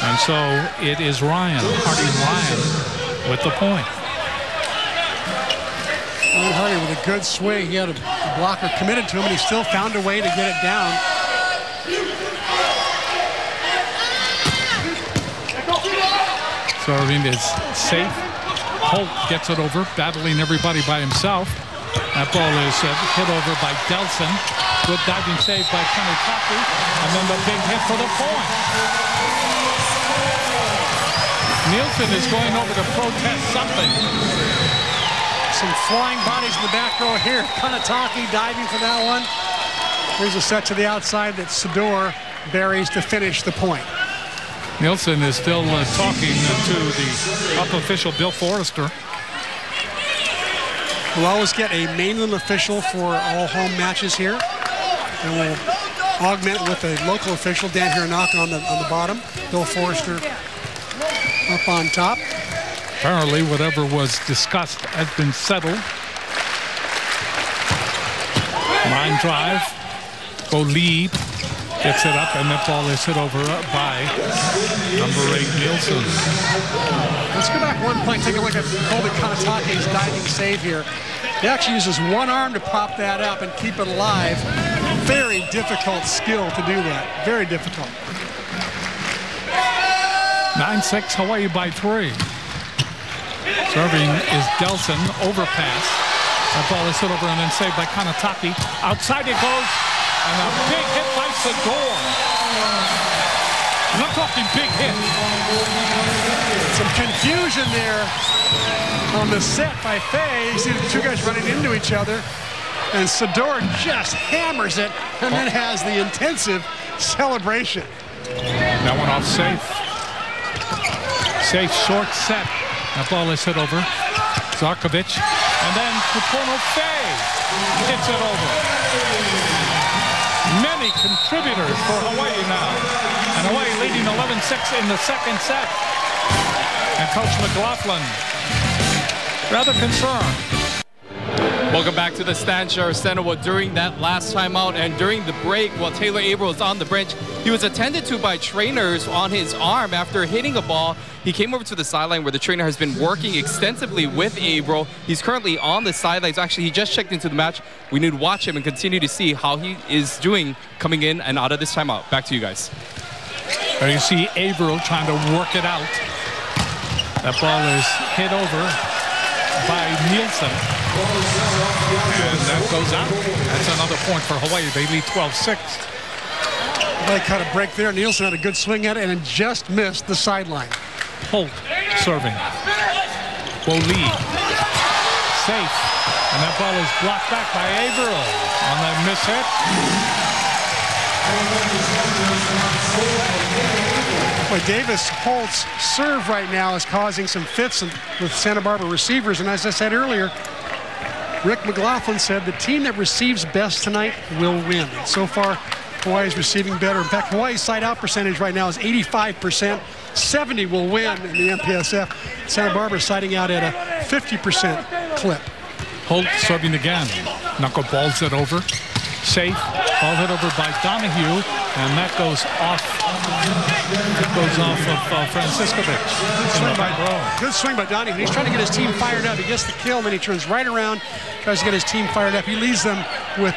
And so it is Ryan, Hardy Ryan, with the point. Ryan Hardy with a good swing. He had a blocker committed to him, and he still found a way to get it down. Serving is safe. Holt gets it over, battling everybody by himself. That ball is hit over by Delson. Good diving save by Kanataki. And then the big hit for the point. Nielsen is going over to protest something. Some flying bodies in the back row here. Kanataki diving for that one. Here's a set to the outside that Sador buries to finish the point. Nielsen is still talking to the up official, Bill Forrester. We'll always get a mainland official for all home matches here. And we'll augment with a local official, Dan Hironaka on the bottom. Bill Forrester up on top. Apparently, whatever was discussed has been settled. Line drive. Golib gets it up, and that ball is hit over by number 8, Nielsen. Let's go back one point, take a look at Colby Kanataki's diving save here. He actually uses one arm to prop that up and keep it alive. Very difficult skill to do that. Very difficult. 9-6, Hawaii by 3. Serving is Delson, overpass. That ball is hit over and then saved by Kanataki. Outside it goes, and a big hit by Sador. And I'm talking big hit. Some confusion there on the set by Fay. You see the two guys running into each other, and Sador just hammers it and then has the intensive celebration. That one off safe. Safe short set. That ball is hit over. Zarkovic, and then Kupono Fay hits it over. Many contributors for Hawaii now. And Hawaii leading 11-6 in the second set. And Coach McLaughlin rather concerned. Welcome back to the Stan Share Center. Well, during that last timeout and during the break, while Taylor Averill was on the bench, he was attended to by trainers on his arm after hitting a ball. He came over to the sideline where the trainer has been working extensively with Averill. He's currently on the sidelines. Actually, he just checked into the match. We need to watch him and continue to see how he is doing coming in and out of this timeout. Back to you guys. There you see Averill trying to work it out. That ball is hit over by Nielsen. And that goes out. That's another point for Hawaii. They lead 12-6. They cut a break there. Nielsen had a good swing at it and just missed the sideline. Holt serving. Bollee. Safe. And that ball is blocked back by Averill on that miss hit. Boy, Davis Holt's serve right now is causing some fits with Santa Barbara receivers. And as I said earlier, Rick McLaughlin said the team that receives best tonight will win. And so far, Hawaii's receiving better. In fact, Hawaii's side out percentage right now is 85%. 70 will win in the MPSF. Santa Barbara siding out at a 50% clip. Holt serving again. Knuckle balls it over. Safe. Ball hit over by Donahue, and that goes off. It goes off of Franciskovic. Good swing by Donahue. He's trying to get his team fired up. He gets the kill, then he turns right around, tries to get his team fired up. He leads them with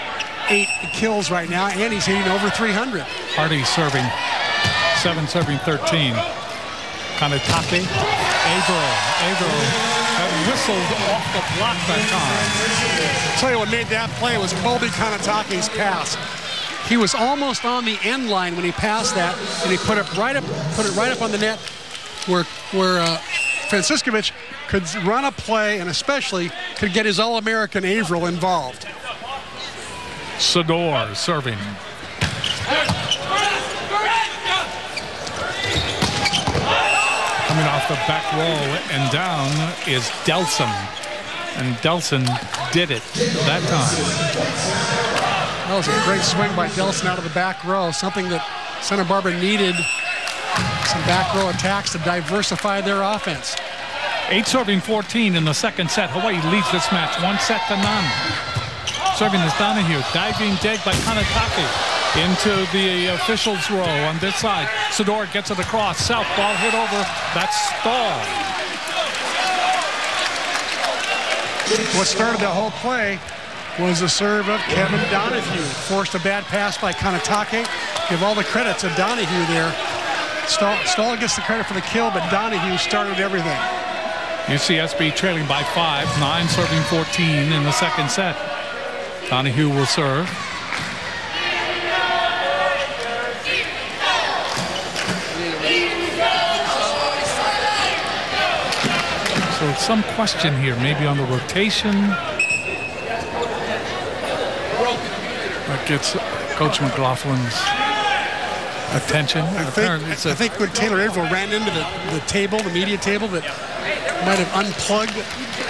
8 kills right now, and he's hitting over 300. Hardy serving. 7 serving 13. Kanataki. Averill whistled off the block that time. I'll tell you what made that play was Colby Kanataki's pass. He was almost on the end line when he passed that, and he put it right up on the net where Franciscovich could run a play and especially could get his All-American Averill involved. Sador serving. Coming off the back row and down is Delson. And Delson did it that time. That was a great swing by Delson out of the back row, something that Santa Barbara needed, some back row attacks to diversify their offense. 8-14 in the second set. Hawaii leads this match 1-0. Serving is Donahue. Diving dig by Kanatake into the officials' row on this side. Sador gets it across. South ball hit over. That's stalled. What started the whole play was the serve of Kevin Donahue. Forced a bad pass by Kanatake. Give all the credit to Donahue there. Stahl gets the credit for the kill, but Donahue started everything. UCSB trailing by 5, 9-14 in the second set. Donahue will serve. So some question here, maybe on the rotation. That gets Coach McLaughlin's attention. I think when Taylor Averill ran into the table, the media table, that might have unplugged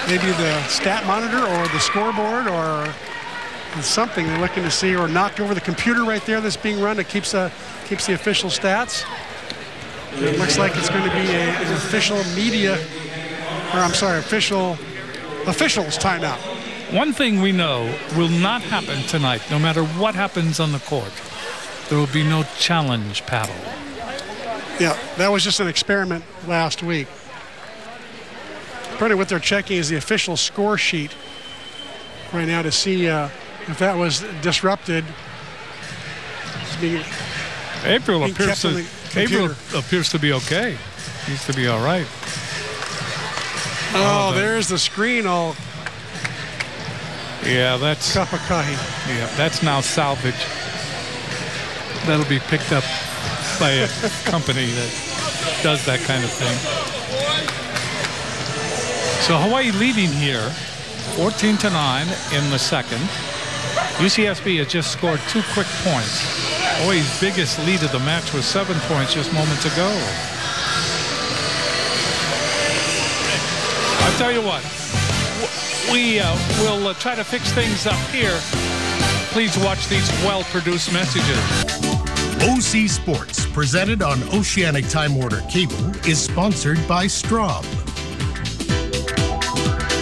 maybe the stat monitor or the scoreboard or something they're looking to see, or knocked over the computer right there that's being run that keeps the official stats. It looks like it's going to be an official officials timeout. One thing we know will not happen tonight, no matter what happens on the court. There will be no challenge paddle. Yeah, that was just an experiment last week. Part of what they're checking is the official score sheet right now to see if that was disrupted. April appears to be okay. Seems to be all right. Oh, there's the screen all. Yeah, that's Kapakahi. Yeah, that's now salvage. That'll be picked up by a company that does that kind of thing. So Hawaii leading here, 14-9 in the second. UCSB has just scored 2 quick points. Hawaii's biggest lead of the match was 7 points just moments ago. I'll tell you what, we will try to fix things up here. Please watch these well-produced messages. OC Sports, presented on Oceanic Time Warner Cable, is sponsored by Straub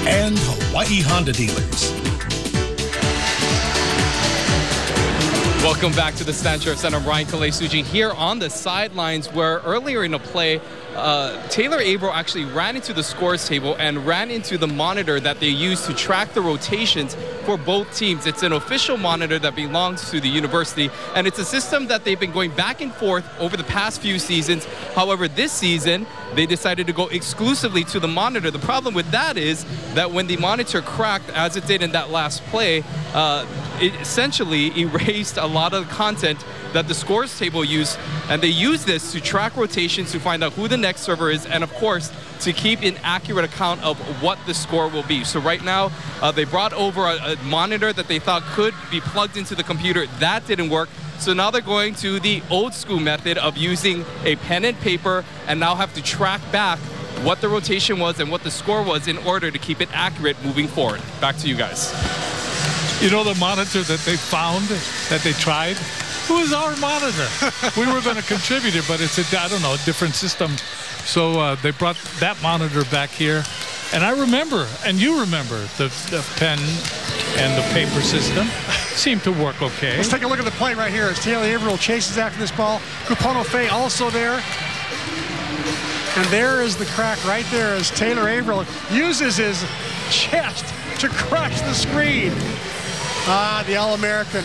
and Hawaii Honda Dealers. Welcome back to the Stan Sheriff Center. I'm Ryan Kalei-Sujin here on the sidelines, where earlier in the play, Taylor Averill actually ran into the scores table and ran into the monitor that they use to track the rotations for both teams. It's an official monitor that belongs to the university, and it's a system that they've been going back and forth over the past few seasons. However, this season, they decided to go exclusively to the monitor. The problem with that is that when the monitor cracked, as it did in that last play, it essentially erased a lot of the content that the scores table used, and they use this to track rotations to find out who the next server is, and of course to keep an accurate account of what the score will be. So right now they brought over a monitor that they thought could be plugged into the computer. That didn't work. So now they're going to the old school method of using a pen and paper, and now have to track back what the rotation was and what the score was in order to keep it accurate moving forward. Back to you guys. You know the monitor that they found, that they tried? Who is our monitor? We were going to contribute it, but it's a different system. So they brought that monitor back here. And I remember, and you remember, the pen and the paper system seemed to work okay. Let's take a look at the play right here as Taylor Averill chases after this ball. Kupono Fei also there. And there is the crack right there as Taylor Averill uses his chest to crush the screen. The All-American,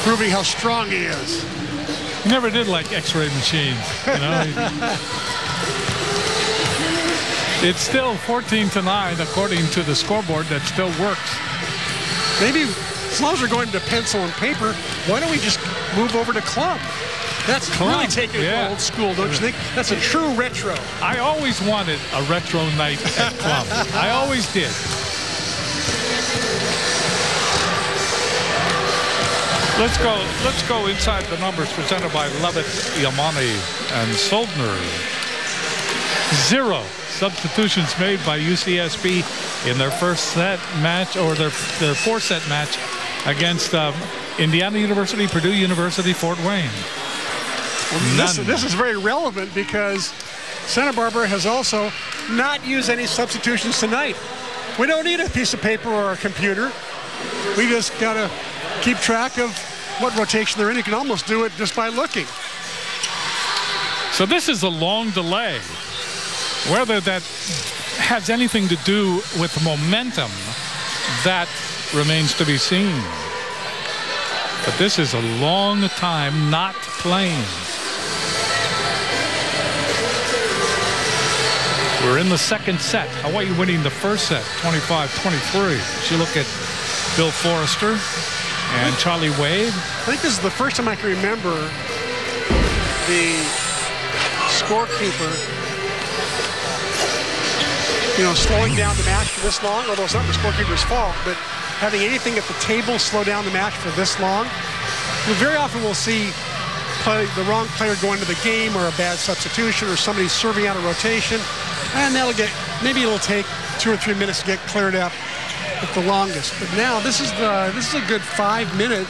proving how strong he is. He never did like X-ray machines, you know. It's still 14-9 according to the scoreboard. That still works. Maybe as long as we're going to pencil and paper, why don't we just move over to club? That's really taking it old school, don't you think? That's a true retro. I always wanted a retro night at Club. I always did. Let's go inside the numbers presented by Levitt, Yamani, and Soldner. 0 substitutions made by UCSB in their first set match, or their 4-set match against Indiana University, Purdue University, Fort Wayne. Well, this is very relevant because Santa Barbara has also not used any substitutions tonight. We don't need a piece of paper or a computer. We just got to keep track of what rotation they're in. You can almost do it just by looking. So this is a long delay. Whether that has anything to do with momentum, that remains to be seen. But this is a long time not playing. We're in the second set. Hawaii winning the first set, 25-23. As you look at Bill Forrester and Charlie Wade. I think this is the first time I can remember the scorekeeper, slowing down the match for this long, although it's not the scorekeeper's fault, but having anything at the table slow down the match for this long. Very often we'll see the wrong player go into the game, or a bad substitution, or somebody serving out a rotation, and maybe it'll take 2 or 3 minutes to get cleared up at the longest. But now this is a good 5-minute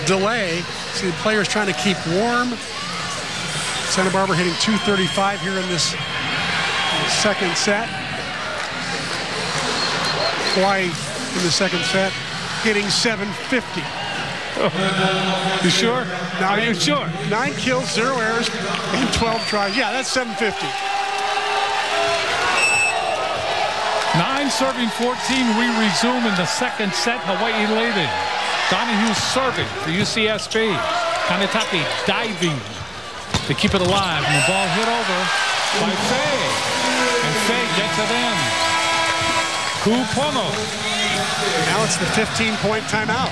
delay. See the players trying to keep warm. Santa Barbara hitting .235 here in this second set. Hawaii in the second set hitting .750. You sure? Are you sure? 9 kills, 0 errors, and 12 tries. Yeah, that's .750. 9 serving 14. We resume in the second set. Hawaii leading. Donahue serving for UCSB. Kanetake diving to keep it alive. And the ball hit over by Faye. And Faye gets it in. Kupono. Now it's the 15-point timeout.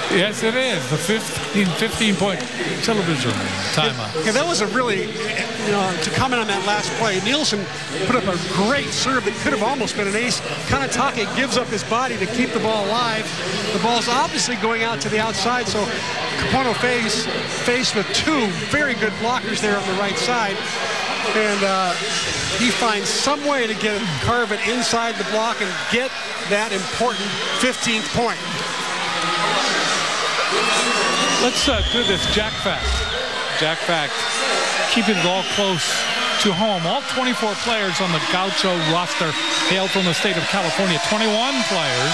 Yes, it is. The 15-point television timeout. Yeah, that was a really, to comment on that last play, Nielsen put up a great serve that could have almost been an ace. Kanetake gives up his body to keep the ball alive. The ball's obviously going out to the outside, so Kupono faced with 2 very good blockers there on the right side. And he finds some way to carve it inside the block and get that important 15th point. Let's do this Jack Fact. Jack Fact, keeping it all close to home. All 24 players on the Gaucho roster hail from the state of California. 21 players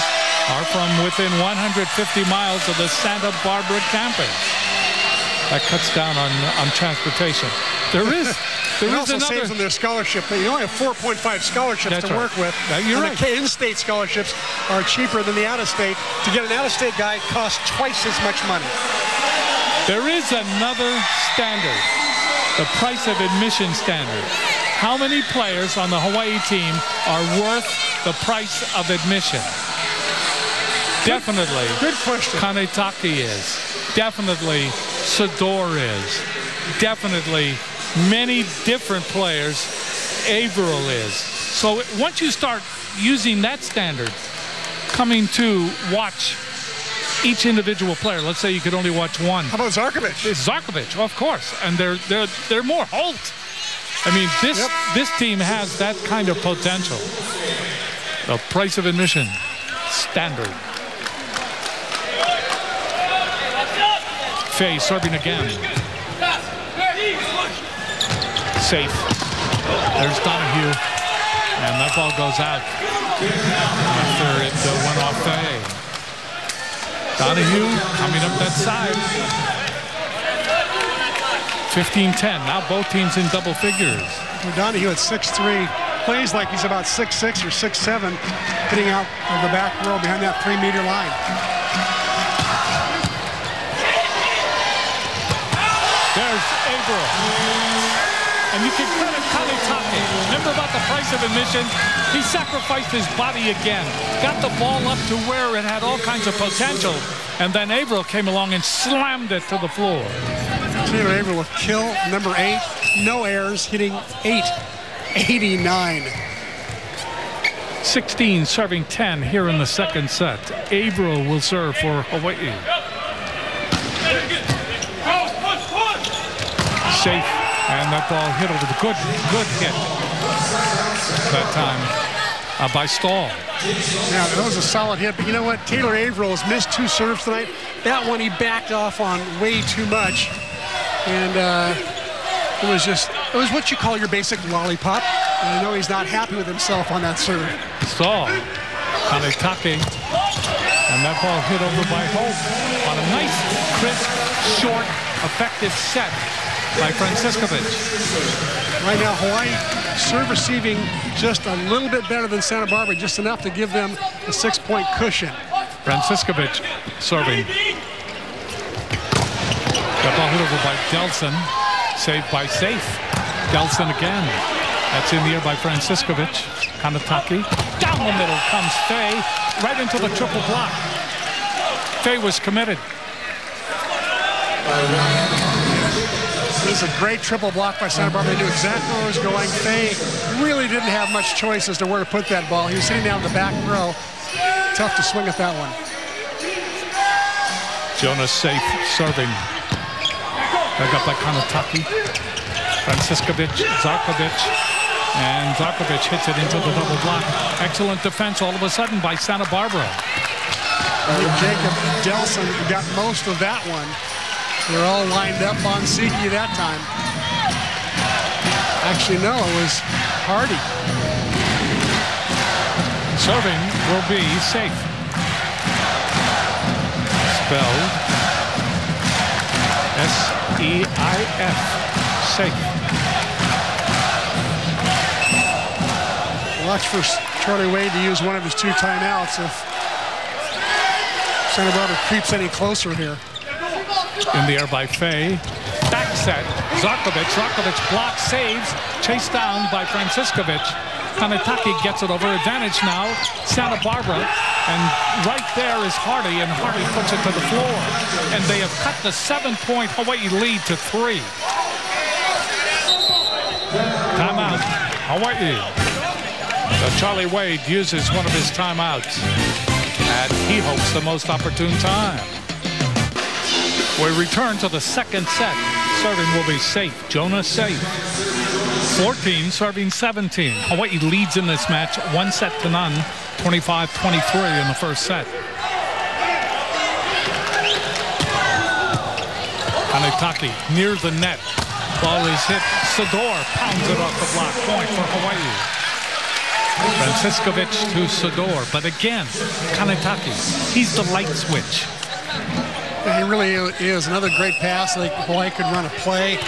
are from within 150 miles of the Santa Barbara campus. That cuts down on transportation. There is also another. Saves on their scholarship. You only have 4.5 scholarships to work with. You're right. The in-state scholarships are cheaper than the out-of-state. To get an out-of-state guy costs twice as much money. There is another standard, the price of admission standard. How many players on the Hawaii team are worth the price of admission? Definitely. Good question. Kanetake is. Definitely Sador is. Definitely many different players. Averill is. So once you start using that standard, coming to watch each individual player, let's say you could only watch one. How about Zarkovich? Zarkovich, of course, and they're more Holt. I mean, this team has that kind of potential. The price of admission standard. Faye serving again. Safe. There's Donahue. And that ball goes out after it went off Faye. Donahue coming up that side. 15-10. Now both teams in double figures. Donahue at 6'3", plays like he's about 6'6" or 6'7", hitting out of the back row behind that 3-meter line. There's Averill. And you can credit Kanetake. Remember about the price of admission? He sacrificed his body again. Got the ball up to where it had all kinds of potential. and then Averill came along and slammed it to the floor. Taylor Averill with kill number 8. No errors, hitting .889. 16 serving 10 here in the second set. Averill will serve for Hawaii. Safe, and that ball hit over the good hit that time by Stahl. Yeah, that was a solid hit, but you know what? Taylor Averill has missed 2 serves tonight. That one he backed off on way too much. And it was what you call your basic lollipop. And I know he's not happy with himself on that serve. Stahl, Kanetake, and that ball hit over by Hope on a nice, crisp, short, effective set by Franciskovic. Right now, Hawaii serve receiving just a little bit better than Santa Barbara, just enough to give them a 6-point cushion. Franciskovic serving. That ball hit over by Delson, saved by Safe. Delson again. That's in the air by Franciskovic. Kanetake. Down the middle comes Fay, right into the triple block. Fay was committed. This is a great triple block by Santa Barbara. They knew exactly where it was going. Fay really didn't have much choice as to where to put that ball. He was sitting down in the back row. Tough to swing at that one. Jonas Safe serving. Dug up by Kanetake. Franciskovic, Zarkovic, and Zarkovic hits it into the double block. Excellent defense all of a sudden by Santa Barbara. Jacob Delson got most of that one. They're all lined up on Siki that time. Actually, no, it was Hardy. Serving will be Safe. Spelled S-E-I-F. Safe. Watch for Charlie Wade to use one of his 2 timeouts if Santa Barbara creeps any closer here. In the air by Fay. Back set. Zarkovic. Zarkovic blocks, saves. Chased down by Franciskovic. Kanetake gets it over. Advantage now. Santa Barbara. And right there is Hardy. And Hardy puts it to the floor. And they have cut the 7-point Hawaii lead to 3. Timeout. Hawaii. So Charlie Wade uses one of his timeouts. And he hopes the most opportune time. We return to the second set. Serving will be Safe. Jonas Safe. 14 serving 17. Hawaii leads in this match 1-0, 25-23 in the first set. Kanetake near the net. Ball is hit. Sador pounds it off the block. Point for Hawaii. Franciskovic to Sador. But again, Kanetake. He's the light switch. He really is. Another great pass. Like Hawaii could run a play,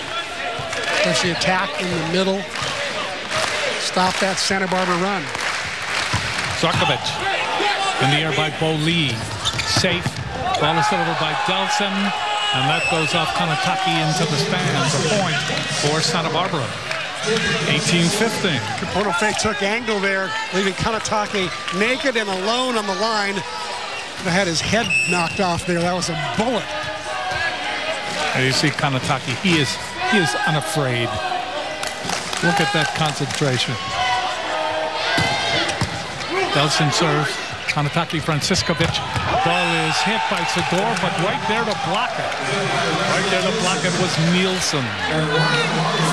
especially attack in the middle. Stop that Santa Barbara run. Zarkovic in the air by Bo Lee. Safe. Ball is over by Delson. And that goes off Kanetake into the stands. A point for Santa Barbara. 18-15. Kapono Fay took angle there, leaving Kanetake naked and alone on the line. Had his head knocked off there. That was a bullet. And you see Kanetake. He is unafraid. Look at that concentration. Delson serves. Kanetake, Franciskovic. Ball is hit by Sador, but right there to block it. Right there to block it was Nielsen.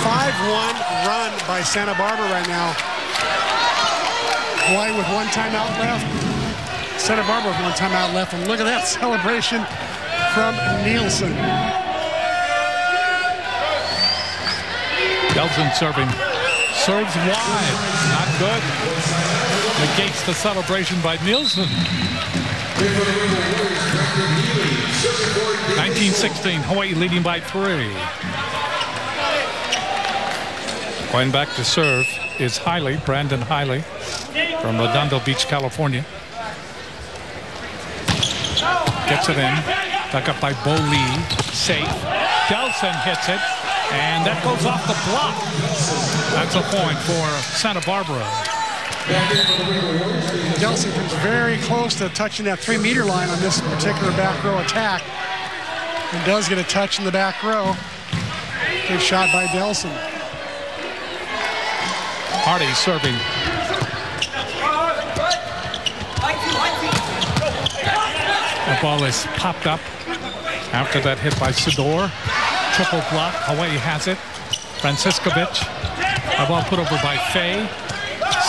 5-1 run by Santa Barbara right now. Hawaii with 1 timeout left. Santa Barbara with 1 timeout left. And look at that celebration from Nielsen. Delson serving. Serves wide. Not good. Negates the celebration by Nielsen. 19-16. Hawaii leading by 3. Going back to serve is Hiley, Brandon Hiley from Redondo Beach, California. Gets it in. Dug up by Bo Lee. Safe. Delson hits it. And that goes off the block. That's a point for Santa Barbara. Delson comes very close to touching that 3-meter line on this particular back row attack. And does get a touch in the back row. Good shot by Delson. Hardy serving. The ball is popped up after that hit by Sidor. Triple block. Hawaii has it. Franciscovich. The ball put over by Fay.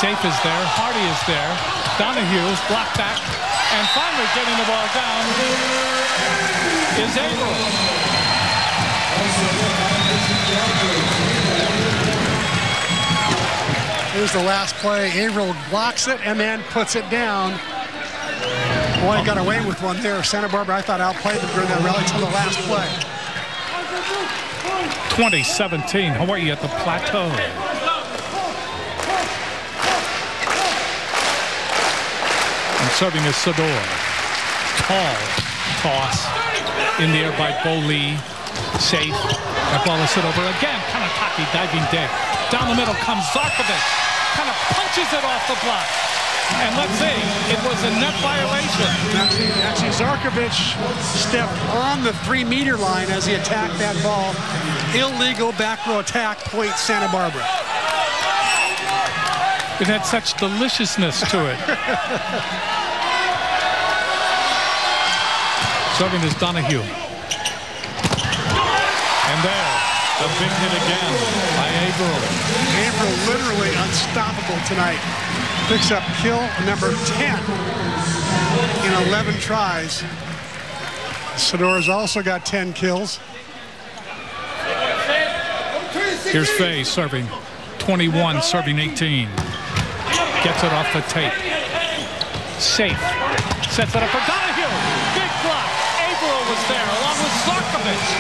Safe is there. Hardy is there. Donahue is blocked back. And finally getting the ball down is Averill. Here's the last play. Averill blocks it and then puts it down. Boy, got away with one there. Santa Barbara, I thought, outplayed them during that rally till the last play. 2017, Hawaii at the plateau. And serving is Sidor. Tall toss in the air by Bo Lee. Safe. That ball is hit over again. Kanataki diving dead. Down the middle comes Zarkovich. Kind of punches it off the block. And let's see, it was a net violation. Actually, Zarkovich stepped on the 3-meter line as he attacked that ball. Illegal back row attack, point Santa Barbara. It had such deliciousness to it. Serving is Donahue. And there, a big hit again by Averill. Averill literally unstoppable tonight. Picks up kill number 10 in 11 tries. Sidor's also got 10 kills. Here's Fay serving. 21, serving 18. Gets it off the tape. Safe. Sets it up for Donahue. Big block. Averill was there along with Zarkovich.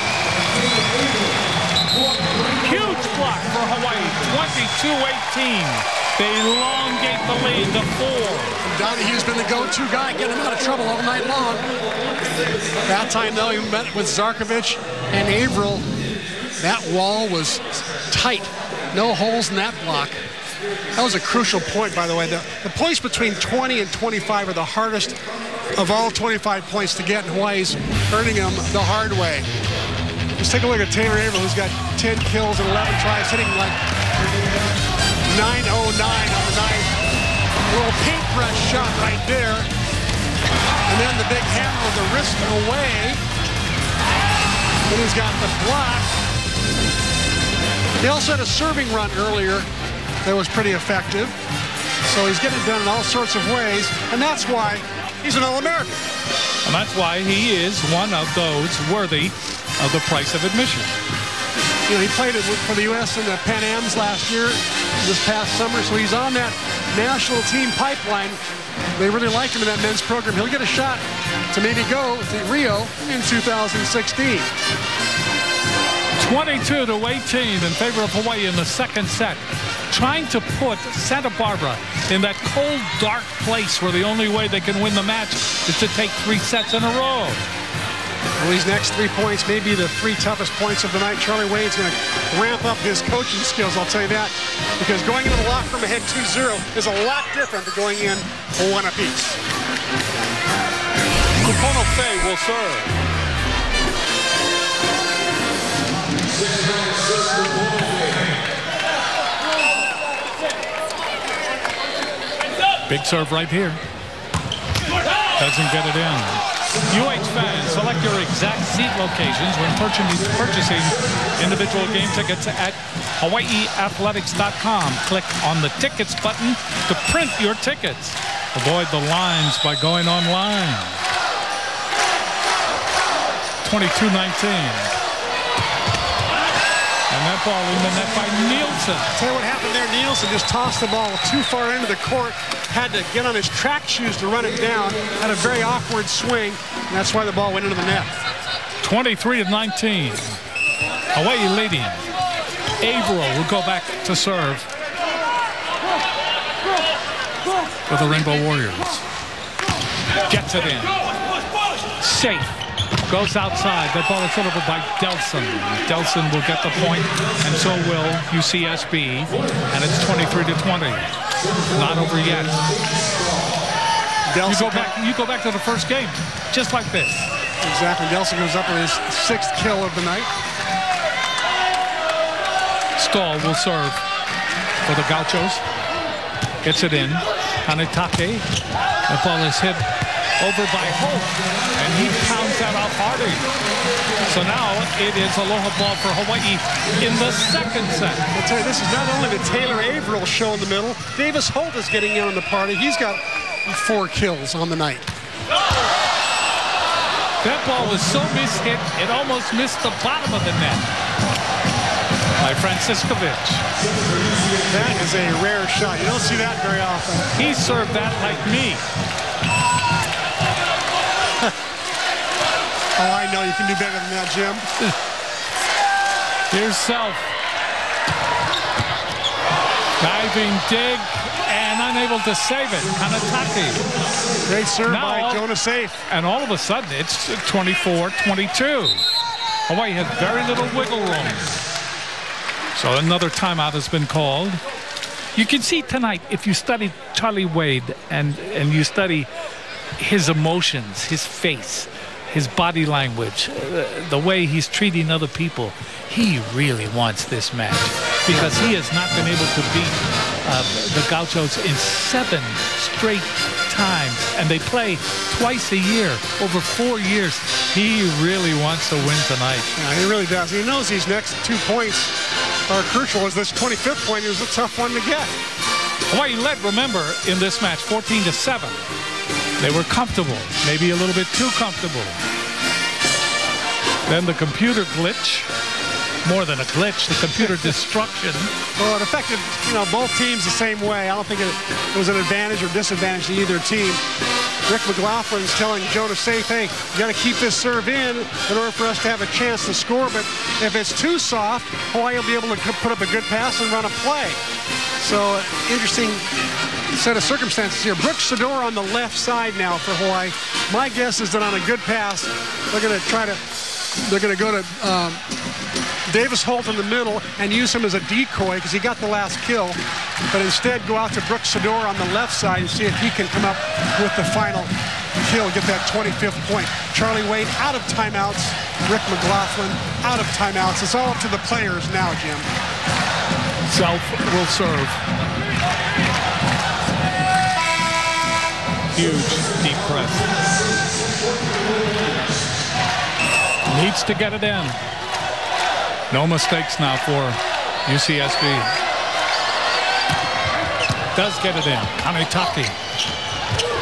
Huge block for Hawaii. 22-18. They elongate the lead to 4. Donahue's been the go-to guy, getting him out of trouble all night long. That time, though, he met with Zarkovich and Averill. That wall was tight. No holes in that block. That was a crucial point, by the way. The points between 20 and 25 are the hardest of all 25 points to get, and Hawaii's earning them the hard way. Let's take a look at Taylor Averill, who's got 10 kills and 11 tries, hitting like 909 on the night. A little paintbrush shot right there. And then the big hammer with the wrist away. Then he's got the block. He also had a serving run earlier that was pretty effective. So he's getting it done in all sorts of ways. And that's why he's an All-American. And that's why he is one of those worthy of the price of admission. You know, he played it for the U.S. in the Pan Ams last year, this past summer, so he's on that national team pipeline. They really like him in that men's program. He'll get a shot to maybe go to Rio in 2016. 22-18 in favor of Hawaii in the second set. Trying to put Santa Barbara in that cold, dark place where the only way they can win the match is to take 3 sets in a row. Well, these next 3 points may be the 3 toughest points of the night. Charlie Wade's going to ramp up his coaching skills, I'll tell you that. Because going into the locker room ahead 2-0 is a lot different than going in 1 apiece. Kupono Fay will serve. Big serve right here. Doesn't get it in. UH fans, select your exact seat locations when purchasing individual game tickets at HawaiiAthletics.com. Click on the tickets button to print your tickets. Avoid the lines by going online. 22-19. And that ball in the net by Nielsen. Tell you what happened there. Nielsen just tossed the ball too far into the court. Had to get on his track shoes to run it down. Had a very awkward swing. And that's why the ball went into the net. 23-19. Hawaii leading. Averill will go back to serve for the Rainbow Warriors. Gets it in. Safe. Goes outside. That ball is hit over by Delson. Delson will get the point, and so will UCSB. And it's 23-20. Not over yet. Delson You go back to the first game, just like this. Exactly. Delson goes up with his 6th kill of the night. Stahl will serve for the Gauchos. Gets it in. Hanetake. The ball is hit over by Holt, and he pounds that off harder. So now it is aloha ball for Hawaii in the second set. I'll tell you, this is not only the Taylor Averill show in the middle. Davis Holt is getting in on the party. He's got 4 kills on the night. That ball was so mishit, it almost missed the bottom of the net by Franciscovich. That is a rare shot. You don't see that very often. He served that like me. Oh, I know. You can do better than that, Jim. Here's Self. Diving dig and unable to save it. Hanataki. Great serve by Jonas Safe. And all of a sudden, it's 24-22. Hawaii has very little wiggle room. So another timeout has been called. You can see tonight, if you study Charlie Wade and you study his emotions, his face, his body language, the way he's treating other people, he really wants this match because he has not been able to beat the Gauchos in 7 straight times, and they play twice a year over 4 years. He really wants to win tonight. Yeah, he really does. He knows these next 2 points are crucial, as this 25th point is a tough one to get. Hawaii led, remember, in this match 14-7. They were comfortable, maybe a little bit too comfortable. Then the computer glitch, more than a glitch, the computer destruction. Well, it affected, both teams the same way. I don't think it was an advantage or disadvantage to either team. Rick McLaughlin's telling Jonas Safe, hey, you got to keep this serve in order for us to have a chance to score. But if it's too soft, Hawaii will be able to put up a good pass and run a play. So, interesting set of circumstances here. Brooks Sador on the left side now for Hawaii. My guess is that on a good pass, they're going to go to Davis Holt in the middle and use him as a decoy because he got the last kill, but instead go out to Brooks Sador on the left side and see if he can come up with the final kill, get that 25th point. Charlie Wade out of timeouts. Rick McLaughlin out of timeouts. It's all up to the players now, Jim. Self will serve. Huge deep press. Needs to get it in. No mistakes now for UCSB. Does get it in. Hanetaki.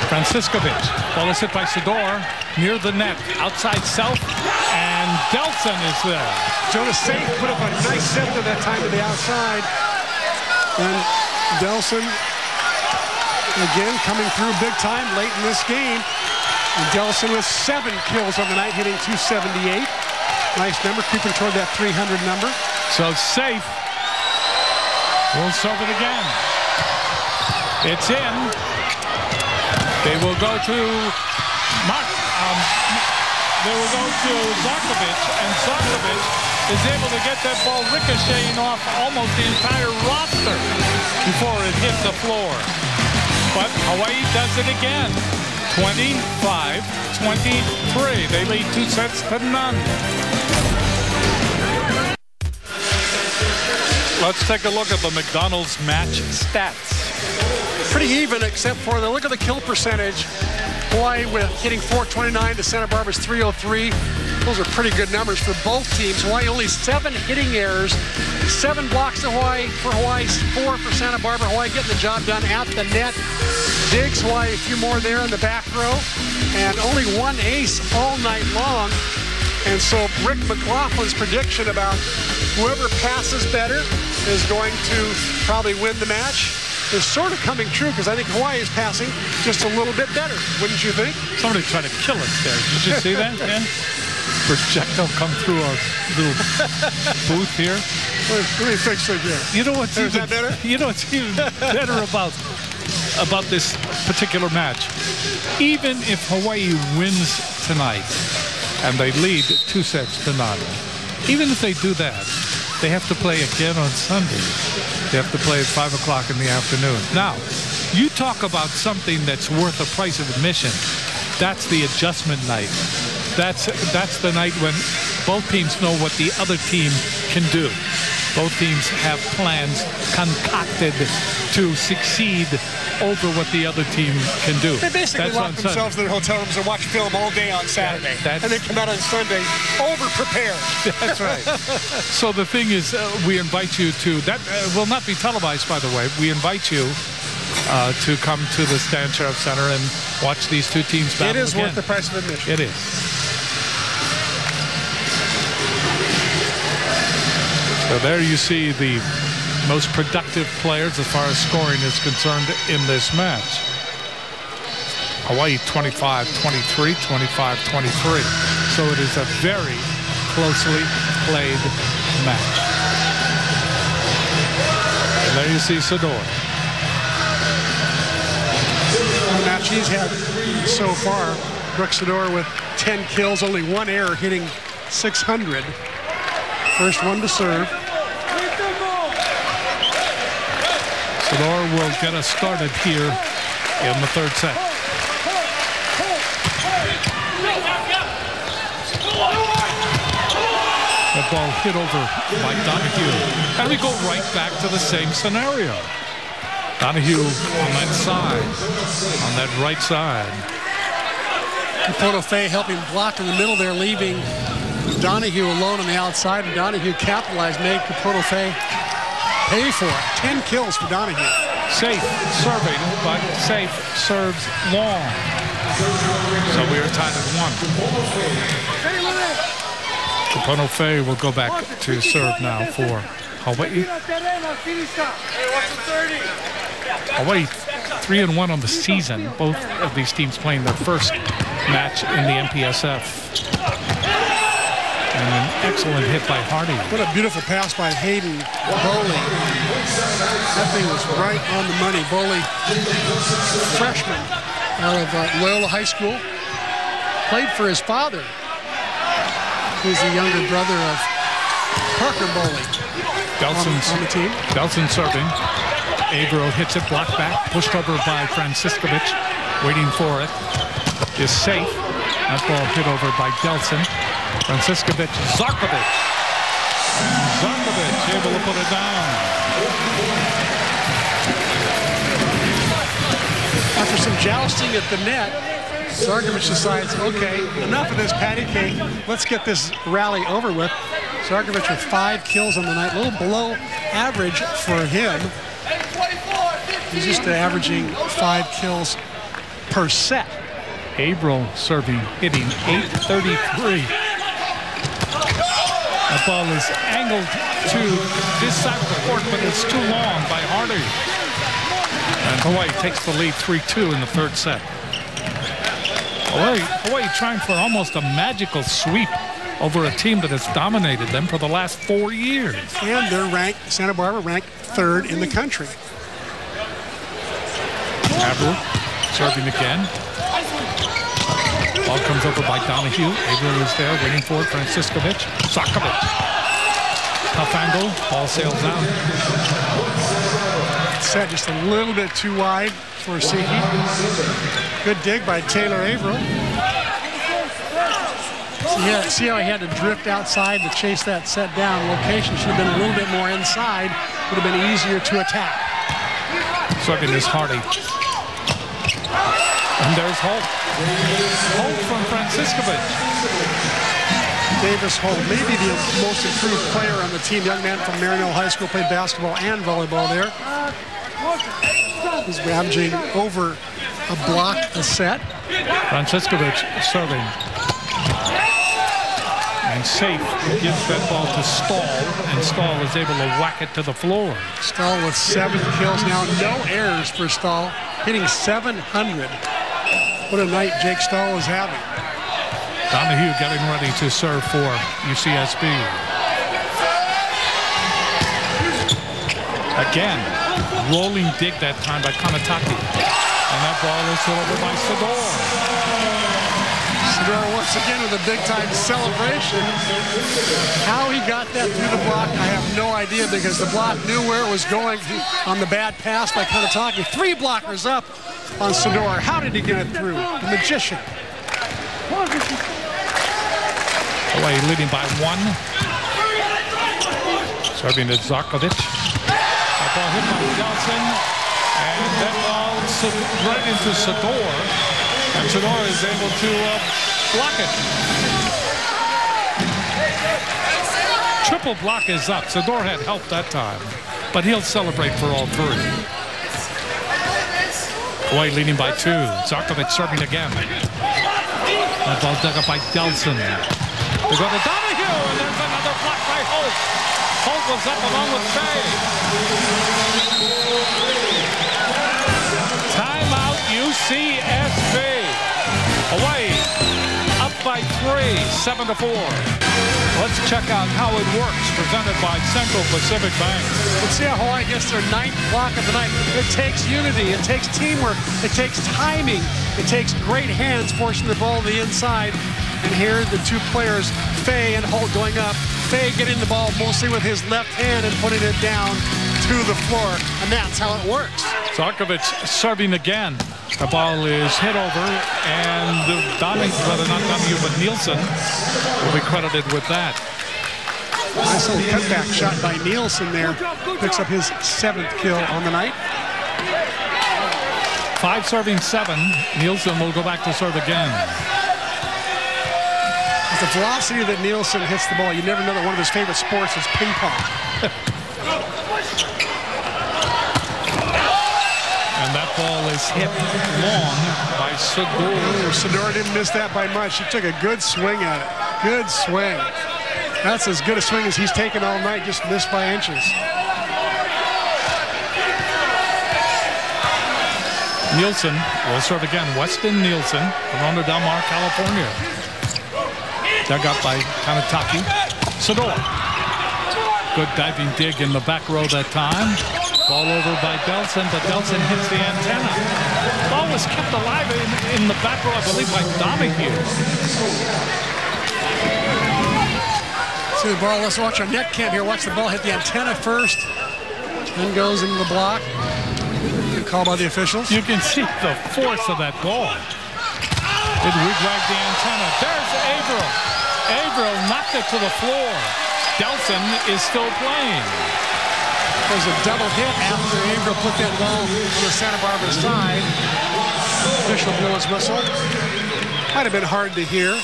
Franciscovich. Ball is hit by Sador near the net. Outside Self. And Delson is there. Jonas Safe put up a nice center that time to the outside. And Delson, again, coming through big time late in this game. And Delson with 7 kills on the night, hitting 278. Nice number, creeping toward that 300 number. So Safe will serve it again. It's in. They will go to Zarkovich, and Zarkovich is able to get that ball ricocheting off almost the entire roster before it hit the floor. But Hawaii does it again. 25-23. They lead 2-0. Let's take a look at the McDonald's match stats. Pretty even, except for look at the kill percentage. Hawaii with hitting 429 to Santa Barbara's 303. Those are pretty good numbers for both teams. Hawaii only 7 hitting errors, 7 blocks to Hawaii for Hawaii, 4 for Santa Barbara. Hawaii getting the job done at the net. Digs Hawaii a few more there in the back row, and only 1 ace all night long. And so Rick McLaughlin's prediction about whoever passes better is going to probably win the match is sort of coming true, because I think Hawaii is passing just a little bit better, wouldn't you think? Somebody tried to kill us there. Did you see that? Yeah. Projectile come through our little booth here. Let me fix it here. You know what's even better? You know what's even better about this particular match? Even if Hawaii wins tonight and they lead 2-0, even if they do that, They have to play again on Sunday. They have to play at 5 o'clock in the afternoon. Now, you talk about something that's worth the price of admission. That's the adjustment night. That's the night when both teams know what the other team can do. Both teams have plans concocted to succeed over what the other team can do. They basically lock themselves in their hotel rooms and watch film all day on Saturday. And they come out on Sunday over-prepared. That's right. So the thing is, we invite you to, that will not be televised, by the way. We invite you to come to the Stan Sheriff Center and watch these two teams battle. It is worth the price of admission. It is. So there you see the most productive players as far as scoring is concerned in this match. Hawaii 25-23, 25-23. So it is a very closely played match. And there you see Sador. The match he's had so far, Brooks Sador with 10 kills, only one error, hitting 600. First one to serve. Sador will get us started here in the third set. That ball hit over by Donahue. And we go right back to the same scenario. Donahue on that side, on that right side. Capono Fay helping block in the middle there, leaving Donahue alone on the outside, and Donahue capitalized, made Capono Fay pay for it. 10 kills for Donahue. Safe serving, but Safe serves long. So we are tied at 1. Capono Fay will go back to serve now for Hawaii. Hawaii 3-1 on the season. Both of these teams playing their first match in the MPSF. And an excellent hit by Hardy. What a beautiful pass by Hayden Boley. That thing was right on the money. Boley, freshman out of Loyola High School, played for his father, who's the younger brother of Parker Boley on the team. Delson serving. Averill hits it, blocked back, pushed over by Franciscovich, waiting for it. Is safe. That ball hit over by Delson. Franciscovich, Zarkovic. Zarkovic able to put it down. After some jousting at the net, Zarkovic decides, okay, enough of this patty cake. Let's get this rally over with. Zarkovic with 5 kills on the night, a little below average for him. He's just averaging 5 kills per set. Averill serving, hitting .833. That ball is angled to this side of the court, but it's too long by Hardy. And Hawaii takes the lead 3-2 in the third set. Hawaii trying for almost a magical sweep over a team that has dominated them for the last 4 years. And they're ranked, Santa Barbara ranked 3rd in the country. Averill serving again. Ball comes over by Donahue. Averill is there waiting for it. Franciscovich. Zarkovic. Tough angle. Ball sails out. Set just a little bit too wide for Siki. Good dig by Taylor Averill. See how he had to drift outside to chase that set down. Location should have been a little bit more inside. Would have been easier to attack. Serving is Hardy. And there's Holt. Holt from Franciscovich. Davis Holt, maybe the most improved player on the team. Young man from Marinell High School, played basketball and volleyball there. He's averaging over a block a set. Franciscovich serving. And Safe gives that ball to Stahl, and Stahl is able to whack it to the floor. Stahl with 7 kills now, no errors for Stahl, hitting 700. What a night Jake Stahl is having. Donahue getting ready to serve for UCSB. Again, rolling dig that time by Kanataki. And that ball is hit over by Sador. Sador once again with a big-time celebration. How he got that through the block, I have no idea, because the block knew where it was going on the bad pass by Kanataki. 3 blockers up on Sador. How did he get it through? The magician. Hawaii leading by 1. Serving to Zarkovic. That ball hit by Johnson. And that ball right into Sador. And Sador is able to block it. Triple block is up. Sador had help that time. But he'll celebrate for all 3. Hawaii leading by 2. Zarkovic serving again. That ball dug up by Delson. They go to Donahue, and there's another block by Holt. Holt was up along with Fay. Timeout UCSB. Hawaii up by 3, 7-4. Let's check out how it works, presented by Central Pacific Bank. Let's see how Hawaii gets their 9th block of the night. It takes unity, it takes teamwork, it takes timing, it takes great hands forcing the ball to the inside. And here the 2 players, Fay and Holt, going up. Fay getting the ball mostly with his left hand and putting it down to the floor. And that's how it works. Zarkovic serving again. The ball is hit over, and Donahue, whether not Donahue, but Nielsen will be credited with that. Nice little cutback shot by Nielsen there. Picks up his 7th kill on the night. 5 serving 7. Nielsen will go back to serve again. The velocity that Nielsen hits the ball, you never know that one of his favorite sports is ping pong. And that ball is hit long by Sador. Sador didn't miss that by much. He took a good swing at it. Good swing. That's as good a swing as he's taken all night, just missed by inches. Nielsen will serve again. Weston Nielsen, Corona Del Mar, California. Dug up by Kanataki. Sador. Good diving dig in the back row that time. Ball over by Delson, but Delson hits the antenna. Ball was kept alive in the back row, I believe, by Donahue. See the ball, let's watch our net cam here. Watch the ball hit the antenna first, then goes into the block. Good call by the officials. You can see the force of that ball. It wig-wagged the antenna. There's Averill. Averill knocked it to the floor. Delson is still playing. It was a double hit after Averill put that ball on the Santa Barbara side. Official blew his whistle. Might have been hard to hear.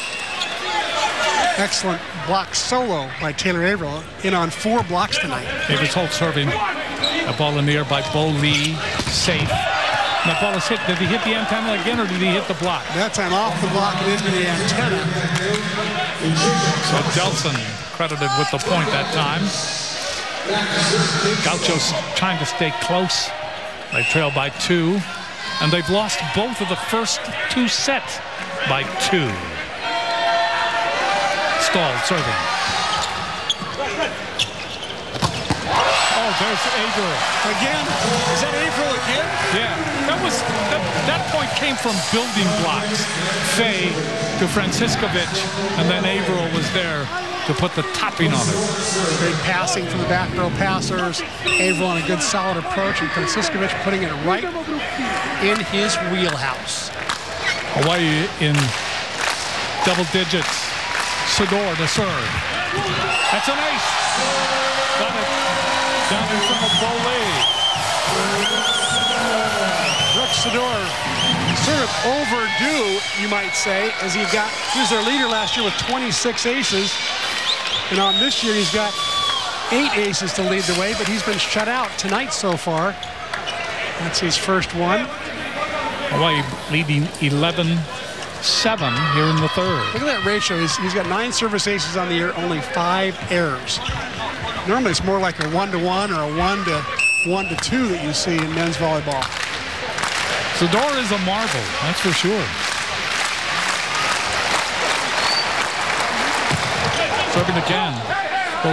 Excellent block solo by Taylor Averill, in on 4 blocks tonight. Davis Holt serving. A ball in the air by Bo Lee. Safe. And that ball is hit. Did he hit the antenna again, or did he hit the block? That time off the block and into the antenna. So Delson credited with the point that time. Gaucho's trying to stay close. They trail by 2. And they've lost both of the first 2 sets by 2. Stahl serving. Oh, there's Averill. Again? Is that Averill again? Yeah. That point came from building blocks. Fay to Franciscovich, and then Averill was there to put the topping on it. Great passing from the back row passers. Averill on a good solid approach, and Franciscovich putting it right in his wheelhouse. Hawaii in double digits. Sador to serve. That's an ace. Got it down in front of Boley. Brooks Sador sort of overdue, you might say, as he was their leader last year with 26 aces. And on this year, he's got 8 aces to lead the way, but he's been shut out tonight so far. That's his first one. Hawaii leading 11-7 here in the 3rd. Look at that ratio. He's got 9 service aces on the year, only 5 errors. Normally, it's more like a 1-to-1 or a 1-to-2 that you see in men's volleyball. Sador is a marvel, that's for sure. Serving again.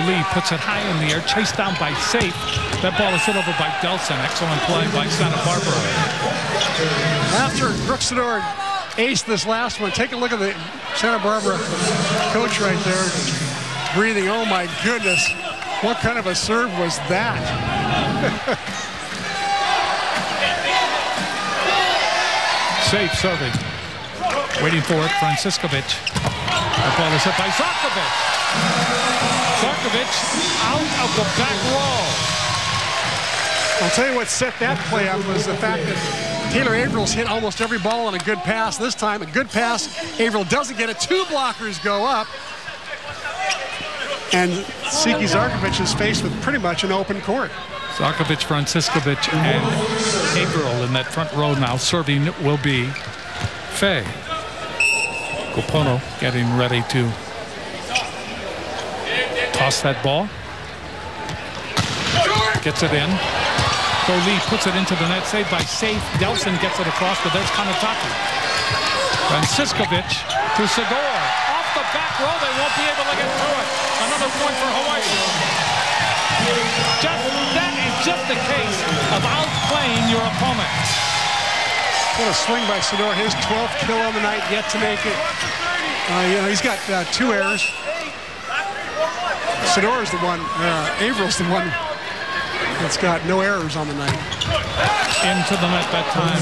Lee puts it high in the air, chased down by Safe. That ball is hit over by Delson. Excellent play by Santa Barbara. After Brooks Sador ace this last one. Take a look at the Santa Barbara coach right there, breathing. Oh my goodness, what kind of a serve was that? Safe serving. Waiting for it, Franciskovic. The ball is hit by Zarkovic. Zarkovic out of the back row. I'll tell you what set that play up was the fact that Taylor Avrils hit almost every ball on a good pass. This time, a good pass. Averill doesn't get it. 2 blockers go up. And Siki Zarkovic is faced with pretty much an open court. Zarkovic, Franciskovic, and Averill in that front row now. Serving will be Fay. Gopono getting ready to toss that ball. Gets it in. Lee puts it into the net, saved by Safe. Delson gets it across, but there's Kanataki. Franciskovic to Segor. Off the back row, they won't be able to get through it. Another point for Hawaii. That is just the case of outplaying your opponent. What a swing by Sedor. His 12th kill on the night, yet to make it. He's got 2 errors. Sedor is the one, Averil's the one that's got no errors on the night. Into the net that time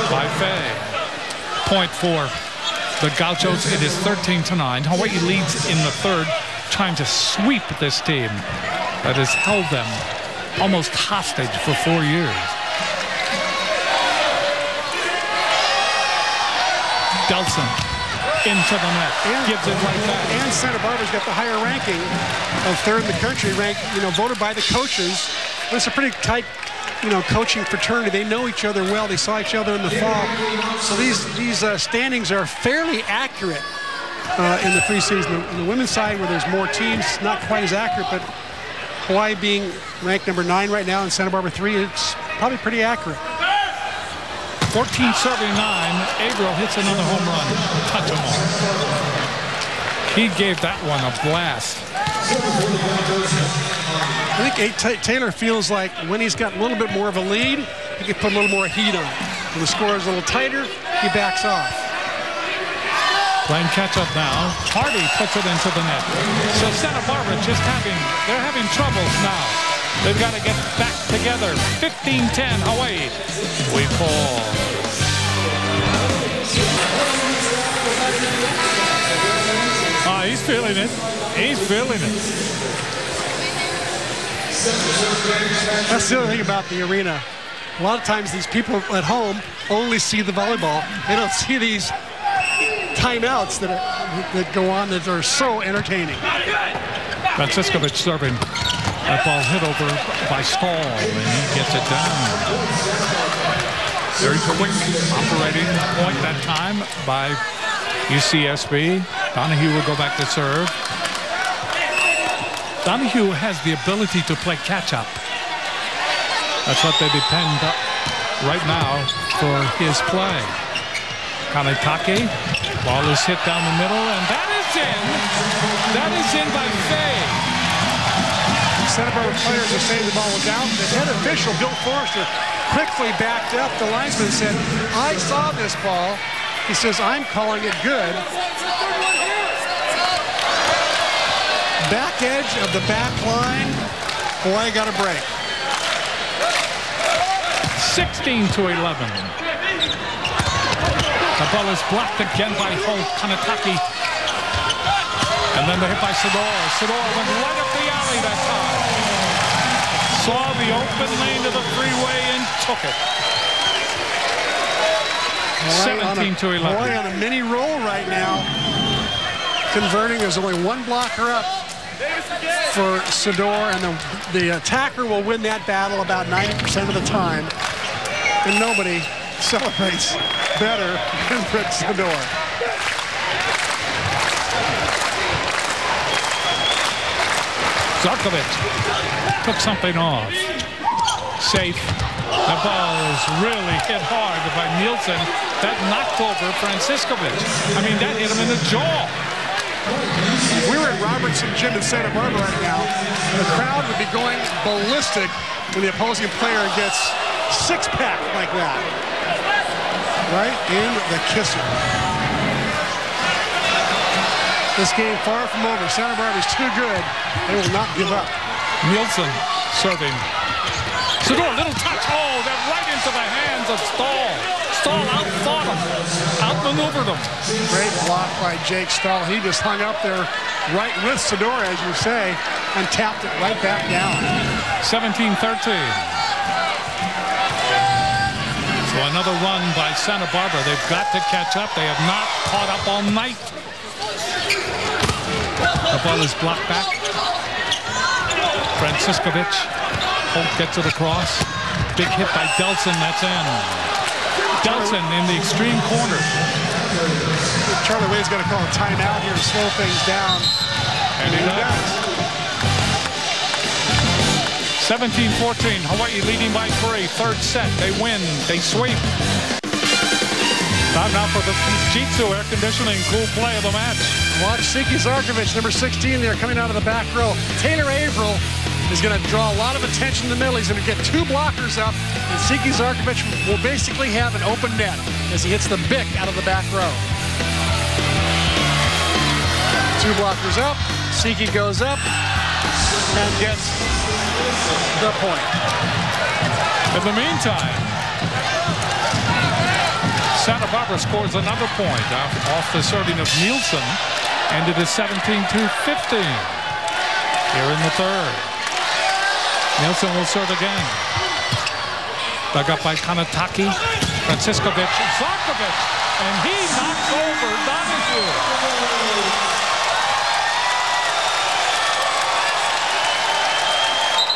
by Fay. Point for the Gauchos. It is 13-9. Hawaii leads in the third, trying to sweep this team that has held them almost hostage for 4 years. Delson into the net, gives it right back. And Santa Barbara's got the higher ranking of 3rd in the country, ranked, voted by the coaches. It's a pretty tight, coaching fraternity. They know each other well. They saw each other in the fall. So these standings are fairly accurate in the preseason. On the women's side, where there's more teams, not quite as accurate, but Hawaii being ranked number 9 right now and Santa Barbara 3, it's probably pretty accurate. 14-79, Averill hits another home run. Touch him all. He gave that one a blast. I think Taylor feels like when he's got a little bit more of a lead, he can put a little more heat on. When the score is a little tighter, he backs off. Playing catch-up now. Hardy puts it into the net. So Santa Barbara they're having troubles now. They've got to get back together. 15-10 Hawaii. We fall. He's feeling it. He's feeling it. That's the other thing about the arena. A lot of times these people at home only see the volleyball. They don't see these timeouts that go on that are so entertaining. Franciskovic serving. That ball hit over by Stahl, and he gets it down. Very quick operating point that time by UCSB. Donahue will go back to serve. Donahue has the ability to play catch-up. That's what they depend on right now for his play. Kanataki, ball is hit down the middle, and that is in. That is in by Fay. Santa Barbara players are saying the ball was out. The head official, Bill Forrester, quickly backed up. The linesman said, I saw this ball. He says, I'm calling it good. Back edge of the back line. Hawaii got a break. 16-11. The ball is blocked again by Holt. Kanataki. And then the hit by Sedor. Sedor went right up the alley that time. Saw the open lane to the freeway and took it. 17-11. Hawaii on a mini roll right now. Converting. There's only 1 blocker up for Sedor, and the attacker will win that battle about 90% of the time. And nobody celebrates better than Britt Sedor. Zarkovic took something off. Safe. The ball is really hit hard by Nielsen. That knocked over Franciskovic. I mean, that hit him in the jaw. If we were at Robertson Gym in Santa Barbara right now, the crowd would be going ballistic when the opposing player gets 6-pack like that. right in the kisser. This game far from over. Santa Barbara's too good. They will not give up. Nielsen serving. Sador, little touch. Oh, they're right into the hands of Stahl. Stahl outthought him, outmaneuvered him. Great block by Jake Stahl. He just hung up there right with Sador, as you say, and tapped it right back down. 17-13. So another run by Santa Barbara. They've got to catch up. They have not caught up all night. The ball is blocked back. Franciscovic. Holt gets it across. Big hit by Delson. That's in. Delson in the extreme corner. Charlie Wade's got to call a timeout here to slow things down. And he does. 17-14. Hawaii leading by 3. Third set. They win. They sweep. Time now for the Jitsu air conditioning cool play of the match. Watch Siki Zarkovic, number 16 there, coming out of the back row. Taylor Averill is going to draw a lot of attention in the middle. He's going to get 2 blockers up, and Siki Zarkovic will basically have an open net as he hits the bick out of the back row. 2 blockers up. Siki goes up and gets the point. In the meantime, Santa Barbara scores another point off the serving of Nielsen, and it is 17-15 here in the third. Nielsen will serve again. Dug up by Kanataki, Franciscovic, Zarkovic, and he knocks over Donahue.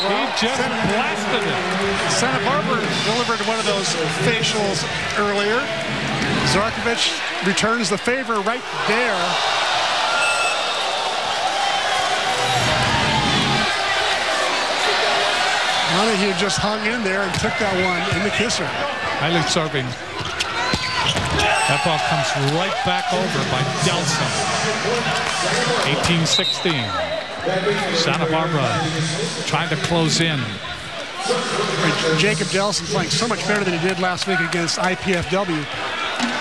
He just blasted it. Santa Barbara delivered one of those facials earlier. Zarkovic returns the favor right there. Donahue just hung in there and took that one in the kisser. Highly serving. That ball comes right back over by Delson. 18-16. Santa Barbara trying to close in. Jacob Delson playing so much better than he did last week against IPFW.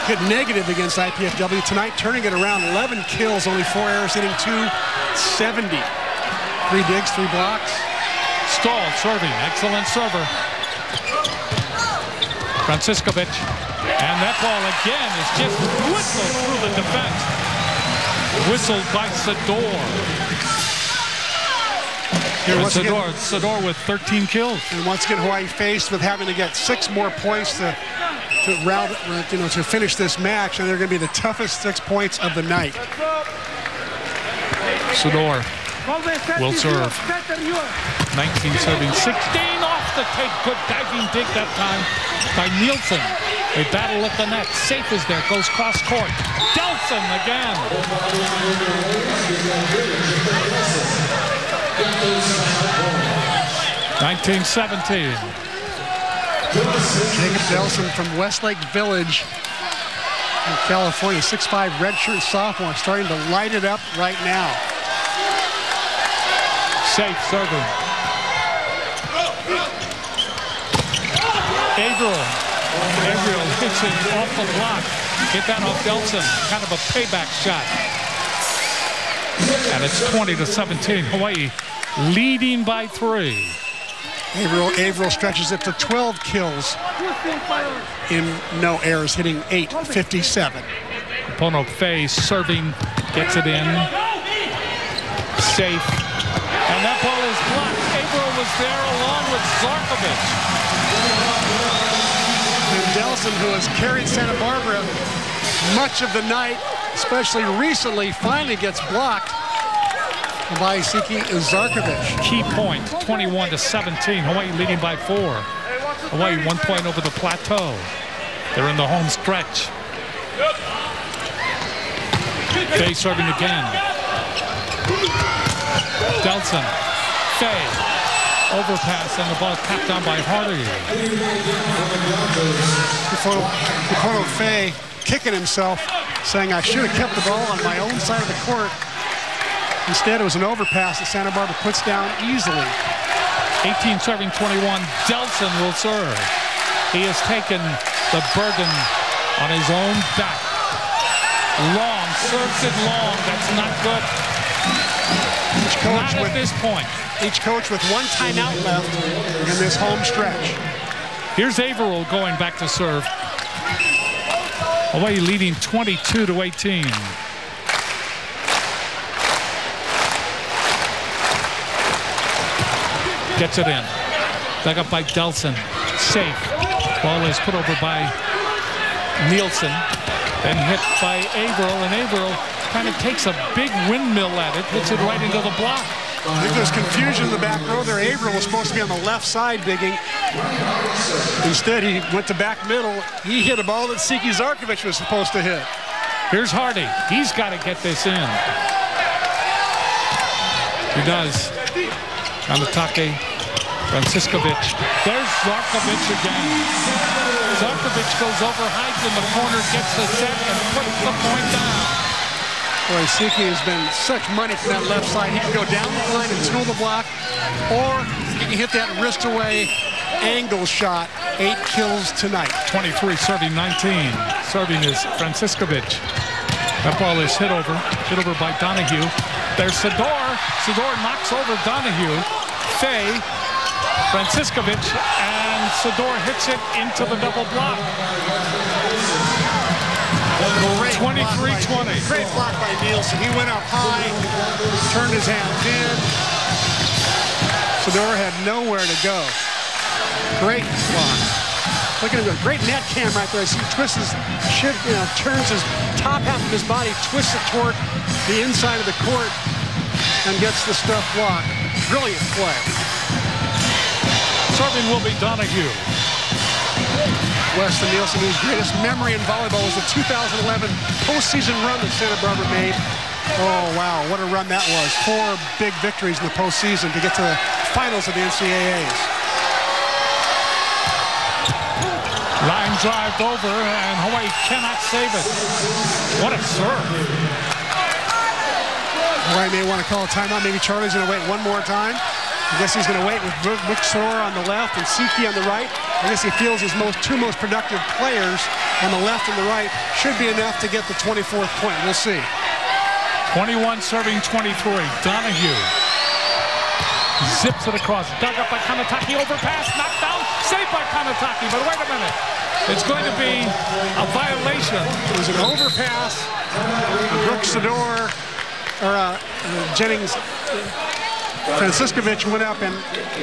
Hit negative against IPFW. Tonight turning it around. 11 kills, only 4 errors, hitting .270. 3 digs, 3 blocks. Stahl serving, excellent server. Franciscovic, and that ball again is just whistled through the defense. Whistled by Sador. Sador with 13 kills. And once again, Hawaii faced with having to get 6 more points to finish this match, and they're going to be the toughest 6 points of the night. Sador will serve. 19 serving, 16 off the tape. Good diving dig that time by Nielsen. They battle at the net. Safe is there, goes cross court. Delson again. 19-17. Jacob Delson from Westlake Village in California, 6'5" redshirt sophomore, starting to light it up right now. Safe serving. Averill hits it off the block. Hit that off Delson. Kind of a payback shot. And it's 20-17. Hawaii leading by 3. Averill stretches it to 12 kills in no errors, hitting .857. Pono Fay serving, gets it in. Safe. And that ball is blocked. Averill was there along with Zarkovic. And Delson, who has carried Santa Barbara much of the night, especially recently, finally gets blocked by Siki Zarkovic. Key point, 21-17. Hawaii leading by 4. Hawaii 1 point over the plateau. They're in the home stretch. Fay serving again. Delson. Fay. Overpass, and the ball tapped down by Hardy. Pono Fay kicking himself, saying, I should have kept the ball on my own side of the court. Instead, it was an overpass that Santa Barbara puts down easily. 18 serving 21. Delson will serve. He has taken the burden on his own back. Long, serves it long. That's not good. Each coach Not at this point. Each coach with one timeout left in this home stretch. Here's Averill going back to serve. Hawaii leading 22-18. Gets it in. Dug up by Delson. Safe. Ball is put over by Nielsen. Then hit by Averill, and Averill kind of takes a big windmill at it, hits it right into the block. I think there's confusion in the back row there. Averill was supposed to be on the left side digging. Instead, he went to back middle. He hit a ball that Siki Zarkovic was supposed to hit. Here's Hardy. He's got to get this in. He does. Kanatake, Franciskovic. There's Zarkovic again. Zarkovic goes over, hides in the corner, gets the set, and puts the point down. Boy, Siki has been such money from that left side. He can go down the line and tool the block, or he can hit that wrist away angle shot. 8 kills tonight. 23 serving 19. Serving is Franciskovic. That ball is hit over by Donahue. There's Sador. Sador knocks over Donahue. Fay, Franciskovic, and Sador hits it into the double block. 23-20. Great block by Nielsen. He went up high, turned his hands in. Sador had nowhere to go. Great block. Look at him, a great net cam right there. As he twists his turns his top half of his body, twists it toward the inside of the court, and gets the stuff blocked. Brilliant play. Serving will be Donahue. Weston Nielsen, whose greatest memory in volleyball was the 2011 postseason run that Santa Barbara made. Oh, wow, what a run that was. 4 big victories in the postseason to get to the finals of the NCAAs. Line drive over, and Hawaii cannot save it. What a serve. Hawaii may want to call a timeout. Maybe Charlie's going to wait one more time. I guess he's going to wait with Wixor on the left and Siki on the right. I guess he feels his two most productive players on the left and the right should be enough to get the 24th point. We'll see. 21 serving 23. Donahue zips it across. Dug up by Kanatake. Overpass. Knocked down. Saved by Kanatake. But wait a minute. It's going to be a violation. It was an overpass. Brooks Sador, or Jennings, Franciskovic went up and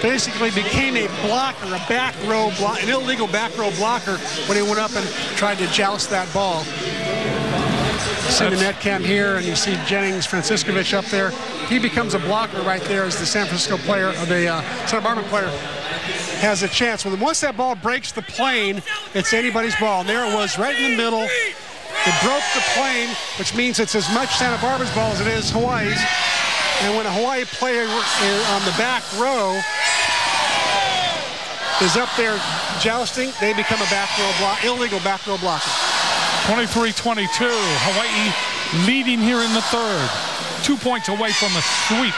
basically became a blocker, a back row block, an illegal back row blocker when he went up and tried to joust that ball. You see the net cam here, and you see Jennings, Franciskovic up there. He becomes a blocker right there as the San Francisco player, or the Santa Barbara player, has a chance. Well, once that ball breaks the plane, it's anybody's ball. And there it was, right in the middle. It broke the plane, which means it's as much Santa Barbara's ball as it is Hawaii's. And when a Hawaii player on the back row is up there jousting, they become a back row illegal back row blocker. 23-22. Hawaii leading here in the third. 2 points away from a sweep.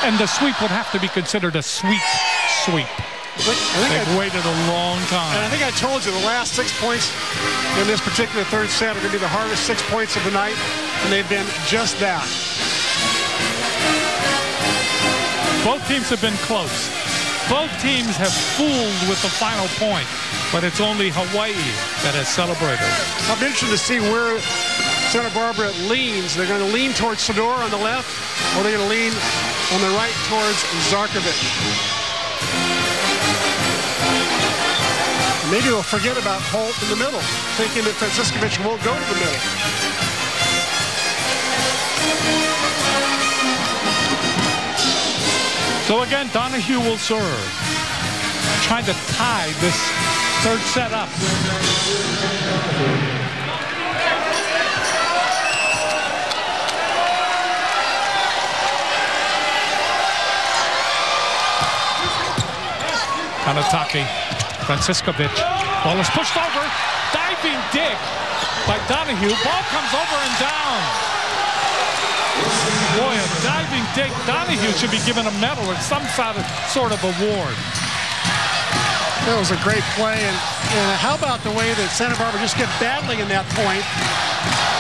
And the sweep would have to be considered a sweep sweep. They've waited a long time. And I think I told you the last 6 points in this particular third set are going to be the hardest 6 points of the night, and they've been just that. Both teams have been close. Both teams have fooled with the final point, but it's only Hawaii that has celebrated. I'm interested to see where Santa Barbara leans. They're going to lean towards Sador on the left, or they're going to lean on the right towards Zarkovic. Maybe they'll forget about Holt in the middle, thinking that Franciskovic won't go to the middle. So again, Donahue will serve, trying to tie this third set up. Kanatake, Franciskovic. Ball is pushed over. Diving dig by Donahue. Ball comes over and down. Boy, a diving dig. Donahue should be given a medal or some sort of award. That was a great play, and how about the way that Santa Barbara just kept battling in that point?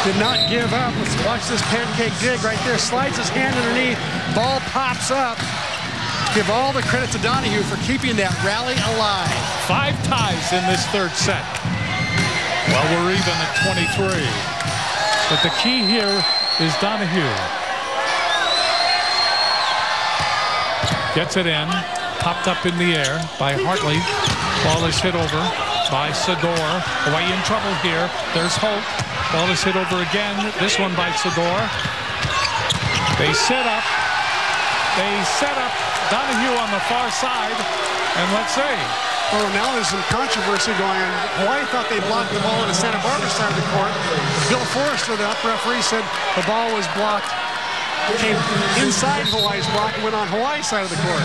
Did not give up. Let's watch this pancake dig right there. Slides his hand underneath, ball pops up. Give all the credit to Donahue for keeping that rally alive. 5 ties in this third set. Well, we're even at 23. But the key here is Donahue. Gets it in. Popped up in the air by Hartley. Ball is hit over by Sador. Hawaii in trouble here. There's Holt. Ball is hit over again. This one by Sador. They set up. Donahue on the far side. And let's see. Oh, now there's some controversy going on. Hawaii thought they blocked the ball on the Santa Barbara side of the court. Bill Forrester, the up referee, said the ball was blocked. Came inside Hawaii's block and went on Hawaii's side of the court.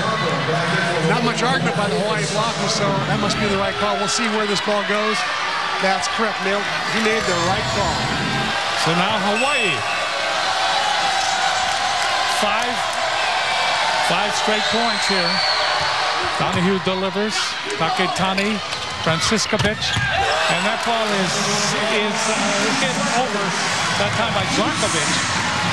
Not much argument by the Hawaii blockers, so that must be the right call. We'll see where this ball goes. That's correct, Neil. He made the right call. So now Hawaii. 5 straight points here. Donahue delivers. Taketani, Franciscovich, and that ball is hit over that time by Zarkovich.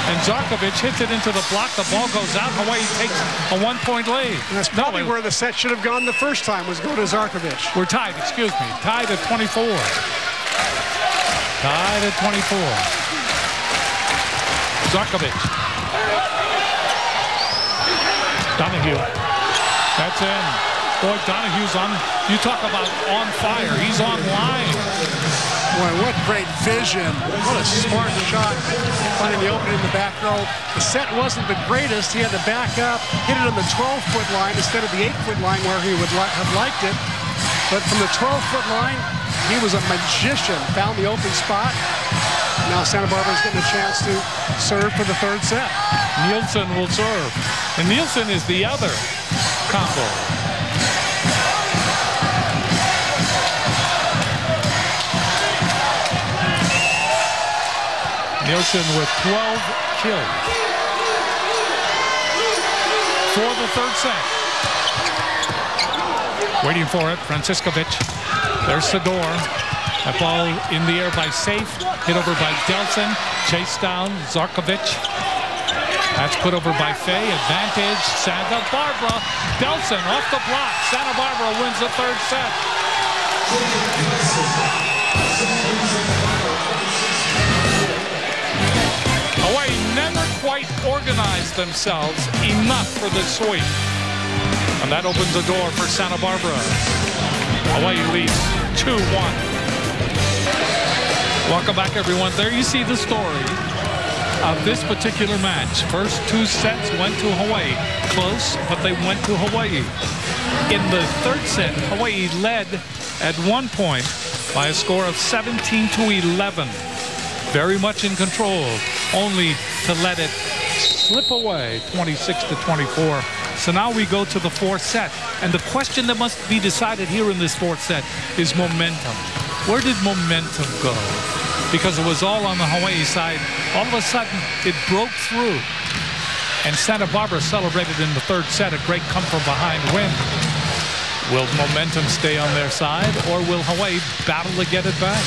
And Zarkovich hits it into the block. The ball goes out. Hawaii takes a 1-point lead. And that's probably where the set should have gone the first time, was go to Zarkovich. We're tied, excuse me. Tied at 24. Tied at 24. Zarkovich. Donahue. That's in. Boy, Donahue's on. You talk about on fire. He's online. Boy, what great vision. What a smart shot. Finding the opening in the back row. The set wasn't the greatest. He had to back up, hit it on the 12-foot line instead of the 8-foot line where he would have liked it. But from the 12-foot line, he was a magician. Found the open spot. Now Santa Barbara's getting a chance to serve for the third set. Nielsen will serve. And Nielsen is the other combo. Nielsen with 12 kills for the third set. Waiting for it, Franciscovich. There's Sador. That ball in the air by Safe. Hit over by Delson. Chased down, Zarkovich. That's put over by Fay. Advantage, Santa Barbara. Delson off the block. Santa Barbara wins the third set. Hawaii never quite organized themselves enough for the sweep. And that opens the door for Santa Barbara. Hawaii leads 2-1. Welcome back, everyone. There you see the story of this particular match. First 2 sets went to Hawaii. Close, but they went to Hawaii. In the third set, Hawaii led at 1 point by a score of 17-11. Very much in control, only to let it slip away 26-24. So now we go to the fourth set. And the question that must be decided here in this fourth set is momentum. Where did momentum go? Because it was all on the Hawaii side. All of a sudden, it broke through. And Santa Barbara celebrated in the third set a great come-from-behind win. Will momentum stay on their side, or will Hawaii battle to get it back?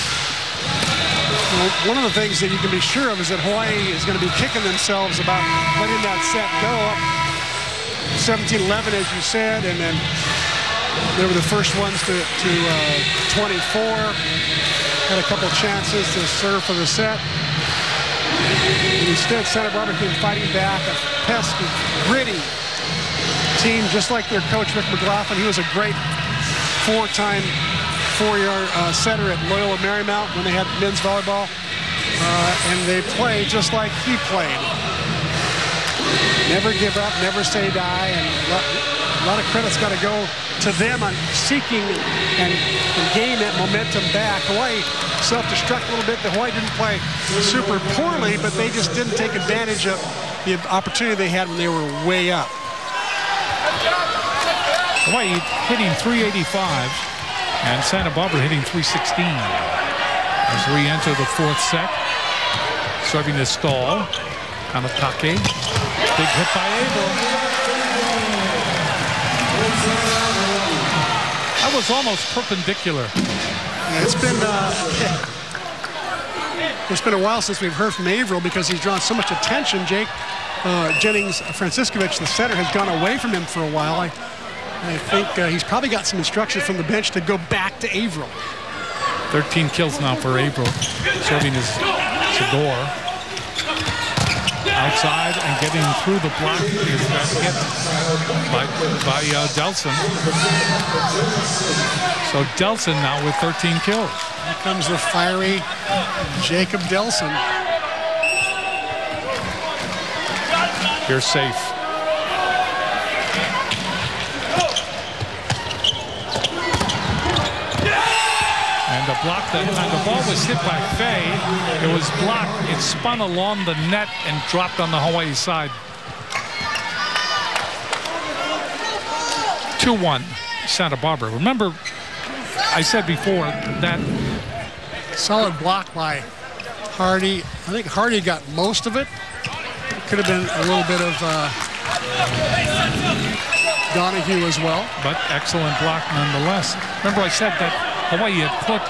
Well, one of the things that you can be sure of is that Hawaii is going to be kicking themselves about letting that set go up 17-11, as you said, and then they were the first ones to 24. Had a couple chances to serve for the set. And instead, Santa Barbara came fighting back, a pesky, gritty team, just like their coach, Rick McLaughlin. He was a great four-time four-year setter at Loyola Marymount when they had men's volleyball. And they played just like he played. Never give up, never say die, and a lot of credit's got to go to them on seeking and gaining that momentum back. Hawaii self-destruct a little bit. The Hawaii didn't play super poorly, but they just didn't take advantage of the opportunity they had when they were way up. Hawaii hitting 385 and Santa Barbara hitting 316 as we enter the fourth set. Serving this stall, Kamatake. Big hit by Abel. I That was almost perpendicular. Yeah, it's been a while since we've heard from Averill because he's drawn so much attention. Jennings Franciscovich, the setter, has gone away from him for a while. I think he's probably got some instructions from the bench to go back to Averill. 13 kills now for Averill. Serving his Segura. Outside and getting through the block is that hit by Delson. So Delson now with 13 kills. Here comes the fiery Jacob Delson. Here's safe. And the block that time the ball was hit by Fay, it was blocked. It spun along the net and dropped on the Hawaii side. 2-1 Santa Barbara. Remember, I said before that solid block by Hardy. I think Hardy got most of it. It could have been a little bit of Donahue as well. But excellent block nonetheless. Remember I said that Hawaii had put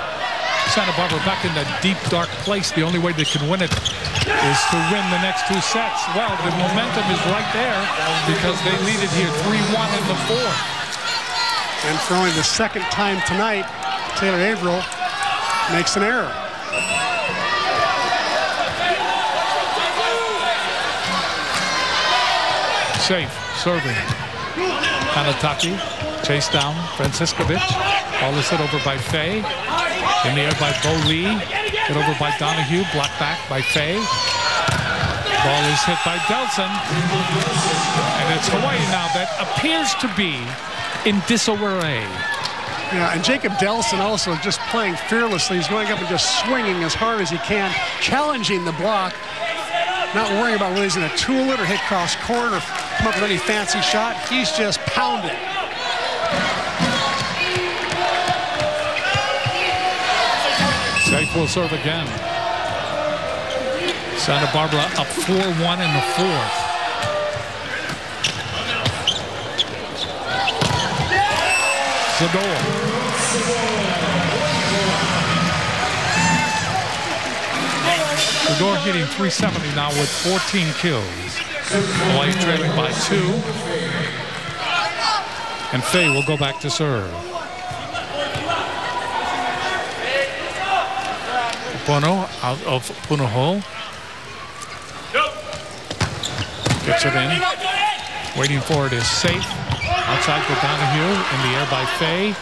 Santa Barbara back in that deep, dark place. The only way they can win it is to win the next 2 sets. Well, the momentum is right there because they lead it here 3-1 in the 4th. And for only the second time tonight, Taylor Averill makes an error. Safe, serving. Kanataki, chase down, Franciscovich. Ball is hit over by Fay. In the air by Bo Lee. Hit over by Donahue, blocked back by Fay. Ball is hit by Delson. And it's Hawaii now that appears to be in disarray. Yeah, and Jacob Delson also just playing fearlessly. He's going up and just swinging as hard as he can, challenging the block. Not worrying about whether he's going to tool it or hit cross court or come up with any fancy shot. He's just pounding. Safe will serve again. Santa Barbara up 4-1 in the 4th. Zador. Zador hitting 370 now with 14 kills. Hawaii trailing by 2. And Fay will go back to serve. Bono out of Punahou. Gets it in. Waiting for it is safe. Outside for Donahue. In the air by Fay.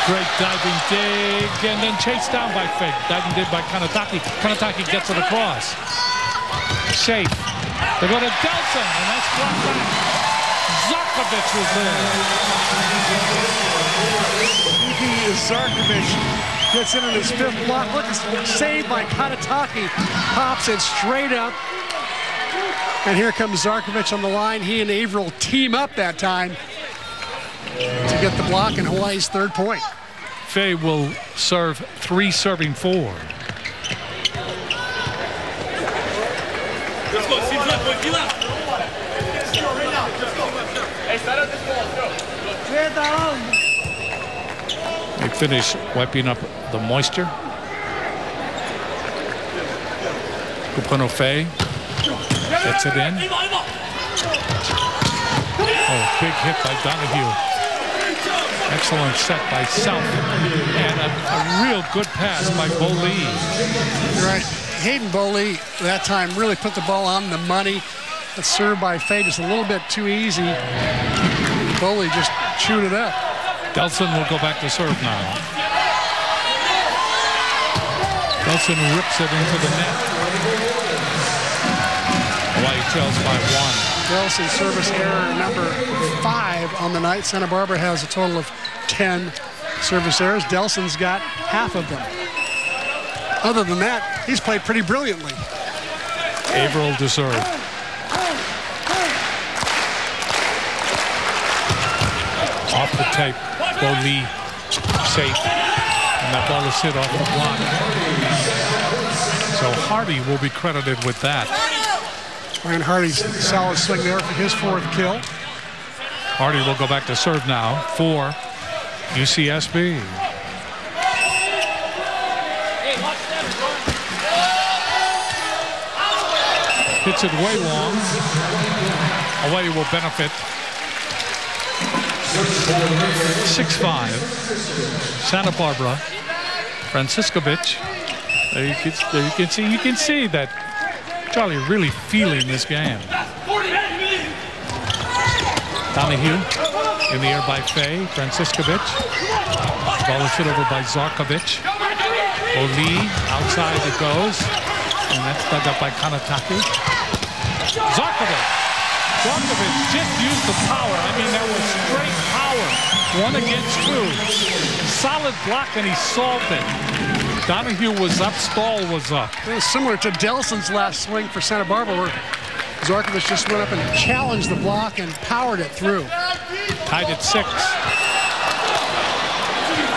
Great diving dig. And then chased down by Fay. Diving dig by Kanataki. Kanataki gets it across. Safe. They go to Delson. And that's blocked back. Zarkovich was there. Zarkovich gets in on his 5th block. Look, it's saved by Kanataki. Pops it straight up. And here comes Zarkovich on the line. He and Averill team up that time to get the block and Hawaii's 3rd point. Fay will serve 3, serving 4. They finish wiping up the moisture. Kupano Fay gets it in. Oh, big hit by Donahue. Excellent set by South. And a real good pass by Bo Lee. You're right. Hayden Bo Lee that time really put the ball on the money. That's served by Fay just a little bit too easy. Bo Lee just chewed it up. Delson will go back to serve now. Delson rips it into the net. Hawaii trails by 1. Delson service error number 5 on the night. Santa Barbara has a total of 10 service errors. Delson's got half of them. Other than that, he's played pretty brilliantly. Averill to serve. Off the tape, Bo Lee safe. And that ball is hit off the block. So Hardy will be credited with that. Ryan Hardy's solid swing there for his 4th kill. Hardy will go back to serve now for UCSB. Hits it way long. Hawaii will benefit. 6-5. Santa Barbara. Franciscovich. There you can see that Charlie really feeling this game. Donahue in the air by Fay. Franciscovich. Ball is hit over by Zarkovich. Oli, outside it goes. And that's dug up by Kanataki. Zarkovich just used the power. I mean, that was straight power. 1 against 2. Solid block, and he solved it. Donahue was up, Stahl was up. It was similar to Delson's last swing for Santa Barbara, where Zarkovich just went up and challenged the block and powered it through. Tied at 6.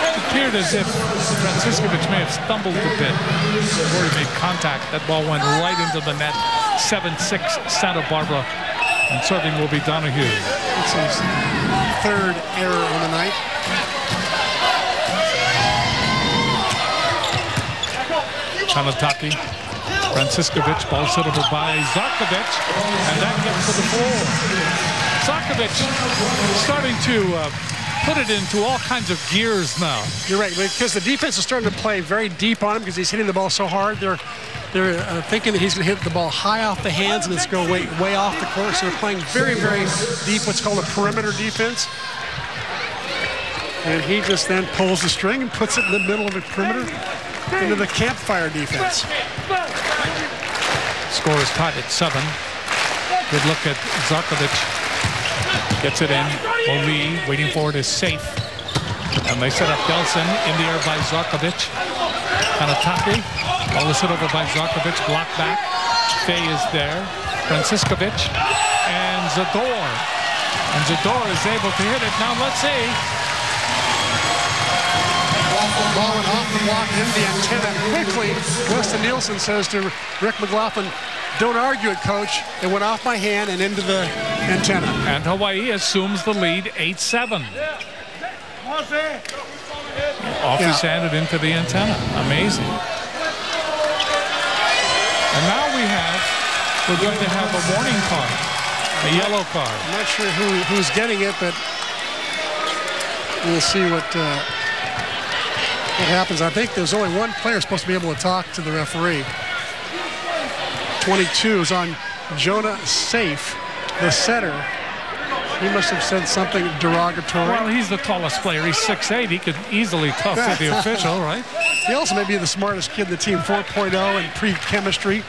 It appeared as if Franciscovich may have stumbled a bit before he made contact. That ball went right into the net. 7-6 Santa Barbara. And serving will be Donahue. It's his 3rd error on the night. Kanataki. Franciscovich, ball set over by Zarkovich, and that gets to the floor. Zarkovich starting to put it into all kinds of gears now. You're right, because the defense is starting to play very deep on him because he's hitting the ball so hard. They're thinking that he's going to hit the ball high off the hands and it's going to way off the court. So they're playing very, very deep, what's called a perimeter defense. And he just then pulls the string and puts it in the middle of the perimeter into the campfire defense. Score is tied at 7. Good look at Zarkovich. Gets it in. Oli waiting for it is safe. And they set up Delson in the air by Zarkovich. Kanataki. Ball is hit over by Zarkovich. Blocked back. Fay is there. Franciscovich. And Zador. And Zador is able to hit it. Now let's see. Ball went off the block into the antenna quickly. Weston Nielsen says to Rick McLaughlin, "Don't argue it, coach. It went off my hand and into the antenna." And Hawaii assumes the lead 8-7. Off his hand and into the antenna. Amazing. And now we're going to have a warning card, a yellow card. I'm not sure who's getting it, but we'll see what happens. I think there's only one player supposed to be able to talk to the referee. 22 is on Jonah Safe, the setter. He must have said something derogatory. Well, he's the tallest player. He's 6'8". He could easily tussle the official, right? He also may be the smartest kid in the team, 4.0 in pre-chemistry.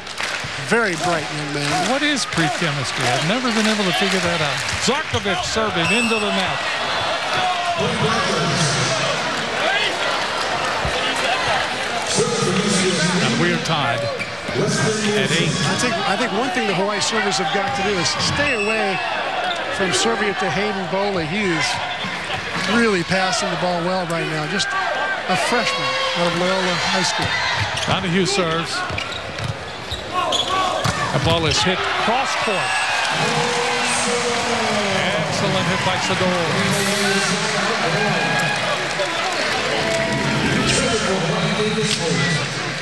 Very bright young man. What is pre-chemistry? I've never been able to figure that out. Zarkovich serving into the net. And we are tied at 8. I think one thing the Hawaii servers have got to do is stay away from serving it to Hayden Boley. He is really passing the ball well right now. Just a freshman out of Loyola High School. Donahue serves. The ball is hit cross court. Excellent hit by Sador.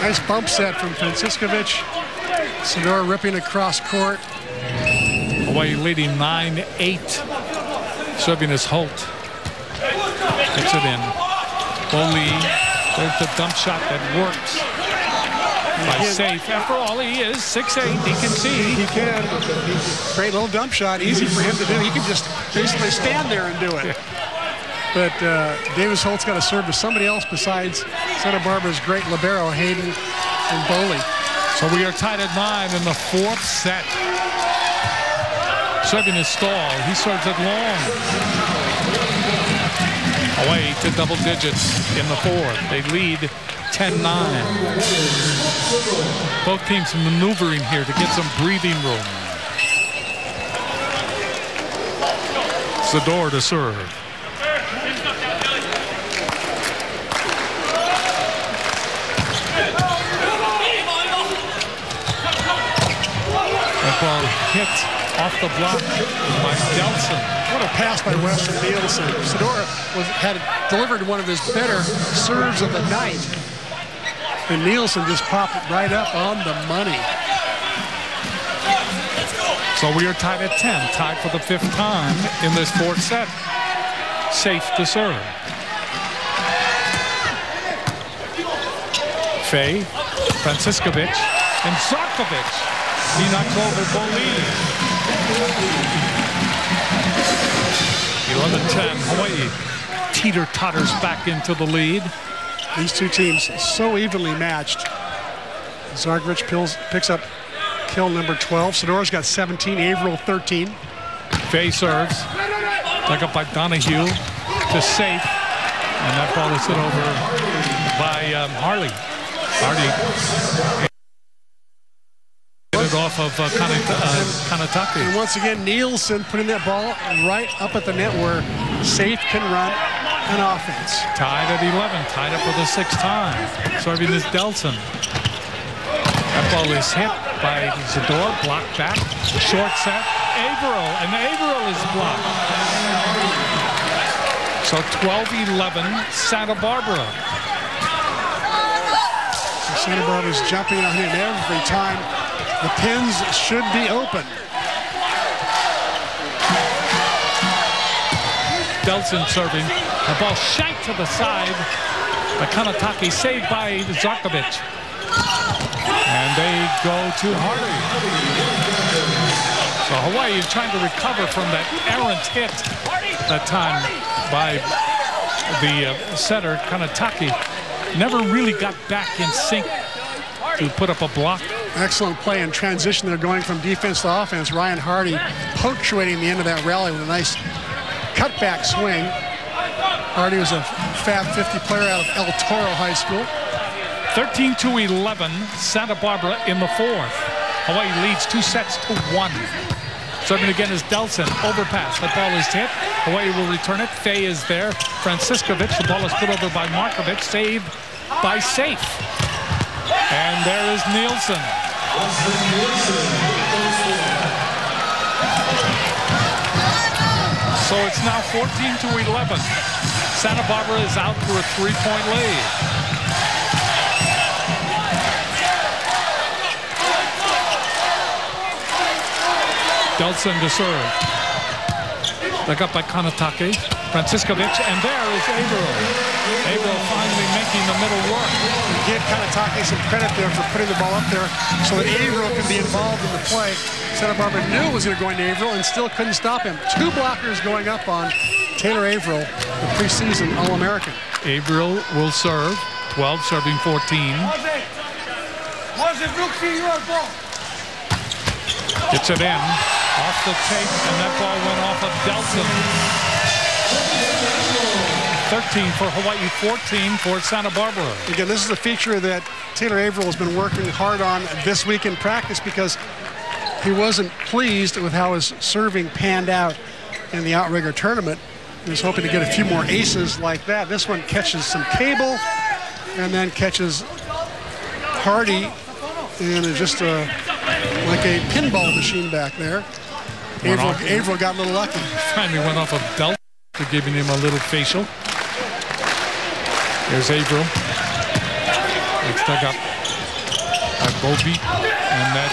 Nice bump set from Franciscovich. Sador ripping across court. Hawaii leading 9-8. Serving is Holt. Gets it in. Boley. There's the dump shot that works. By Safe. After all, he is 6'8". He can see. He can. Great little dump shot. Easy for him to do. He can just basically stand there and do it. But Davis Holt's got to serve to somebody else besides Santa Barbara's great libero, Hayden and Boley. So we are tied at 9 in the 4th set. Serving is Stahl. He serves it long. Away to double digits in the 4th. They lead 10-9. Both teams maneuvering here to get some breathing room. Zador to serve. ball hit off the block by Delson. What a pass by Weston Nielsen. Sador had delivered one of his better serves of the night. And Nielsen just popped it right up on the money. So we are tied at 10, tied for the 5th time in this 4th set. Safe to serve. Fay, Franciskovic, and Zarkovic. He knocks over Bolin. 11-10, Hawaii teeter-totters back into the lead. These two teams so evenly matched. Zarkovic picks up kill number 12. Sador's got 17, Averill 13. Fay serves. Dug up by Donahue to safe. And that ball is hit over by Harley. Hardy hit it off of Kanataki. And once again, Nielsen putting that ball right up at the net where Safe can run an offense. Tied at 11, tied up for the 6th time. Serving is Delson. That ball is hit by Zador, blocked back, short set, Averill, and Averill is blocked. So 12-11, Santa Barbara. Santa Barbara's jumping on him every time. The pins should be open. Delson serving. The ball shanked to the side by Kanataki, saved by Zarkovic. And they go to Hardy. So Hawaii is trying to recover from that errant hit that time by the setter, Kanataki. Never really got back in sync to put up a block. Excellent play in transition. They're going from defense to offense. Ryan Hardy punctuating the end of that rally with a nice cutback swing. Hardy was a Fab 50 player out of El Toro High School. 13-11, Santa Barbara in the 4th. Hawaii leads 2-1. Serving again is Delson. Overpass. That ball is hit. Hawaii will return it. Fay is there. Franciskovic. The ball is put over by Markovic. Saved by Safe. And there is Nielsen. So it's now 14-11. Santa Barbara is out for a 3-point lead. Delson to serve. Dug up by Kanataki. Franciskovic, and there is Averill. Averill finally making the middle work. Give Kanataki some credit there for putting the ball up there so that Averill could be involved in the play. Santa Barbara knew it was going to go into Averill and still couldn't stop him. 2 blockers going up on Taylor Averill, the preseason All-American. Averill will serve. 12 serving 14. Gets it in. Off the tape, and that ball went off of Delson. 13 for Hawaii, 14 for Santa Barbara. Again, this is a feature that Taylor Averill has been working hard on this week in practice because he wasn't pleased with how his serving panned out in the outrigger tournament. He was hoping to get a few more aces like that. This one catches some cable and then catches Hardy and is just like a pinball machine back there. Averill got a little lucky. Finally went off of Delson for giving him a little facial. There's Averill. It's dug up by Bobby, and that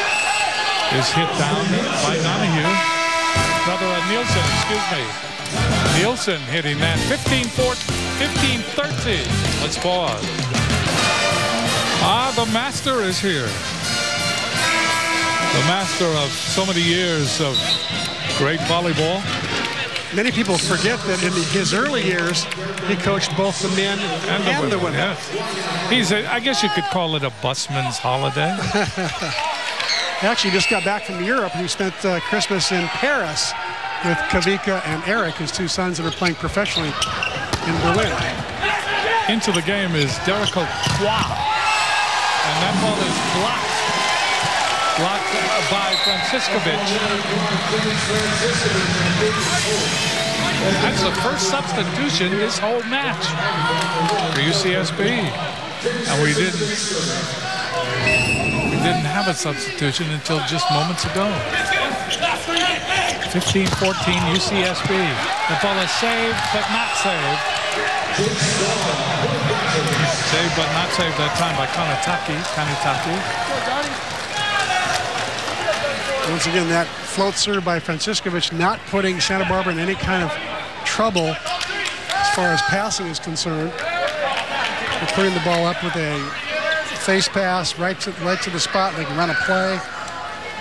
is hit down by Donahue. Rather, Nielsen, excuse me. Nielsen hitting that. 15-13. Let's pause. The master is here. The master of so many years of great volleyball. Many people forget that in his early years, he coached both the men and the women. Yes. He's I guess you could call it a busman's holiday. He actually just got back from Europe. He spent Christmas in Paris with Kavika and Eric, his 2 sons that are playing professionally in Berlin. Into the game is Derico Kwa. And that ball is blocked. Blocked by Franciskovic. That's the first substitution this whole match for UCSB. And we didn't have a substitution until just moments ago. 15-14 UCSB. The ball is saved, but not saved. Saved, but not saved that time by Kanitaki. Once again, that float serve by Franciscovich not putting Santa Barbara in any kind of trouble as far as passing is concerned. They're putting the ball up with a face pass right to the spot. They can run a play.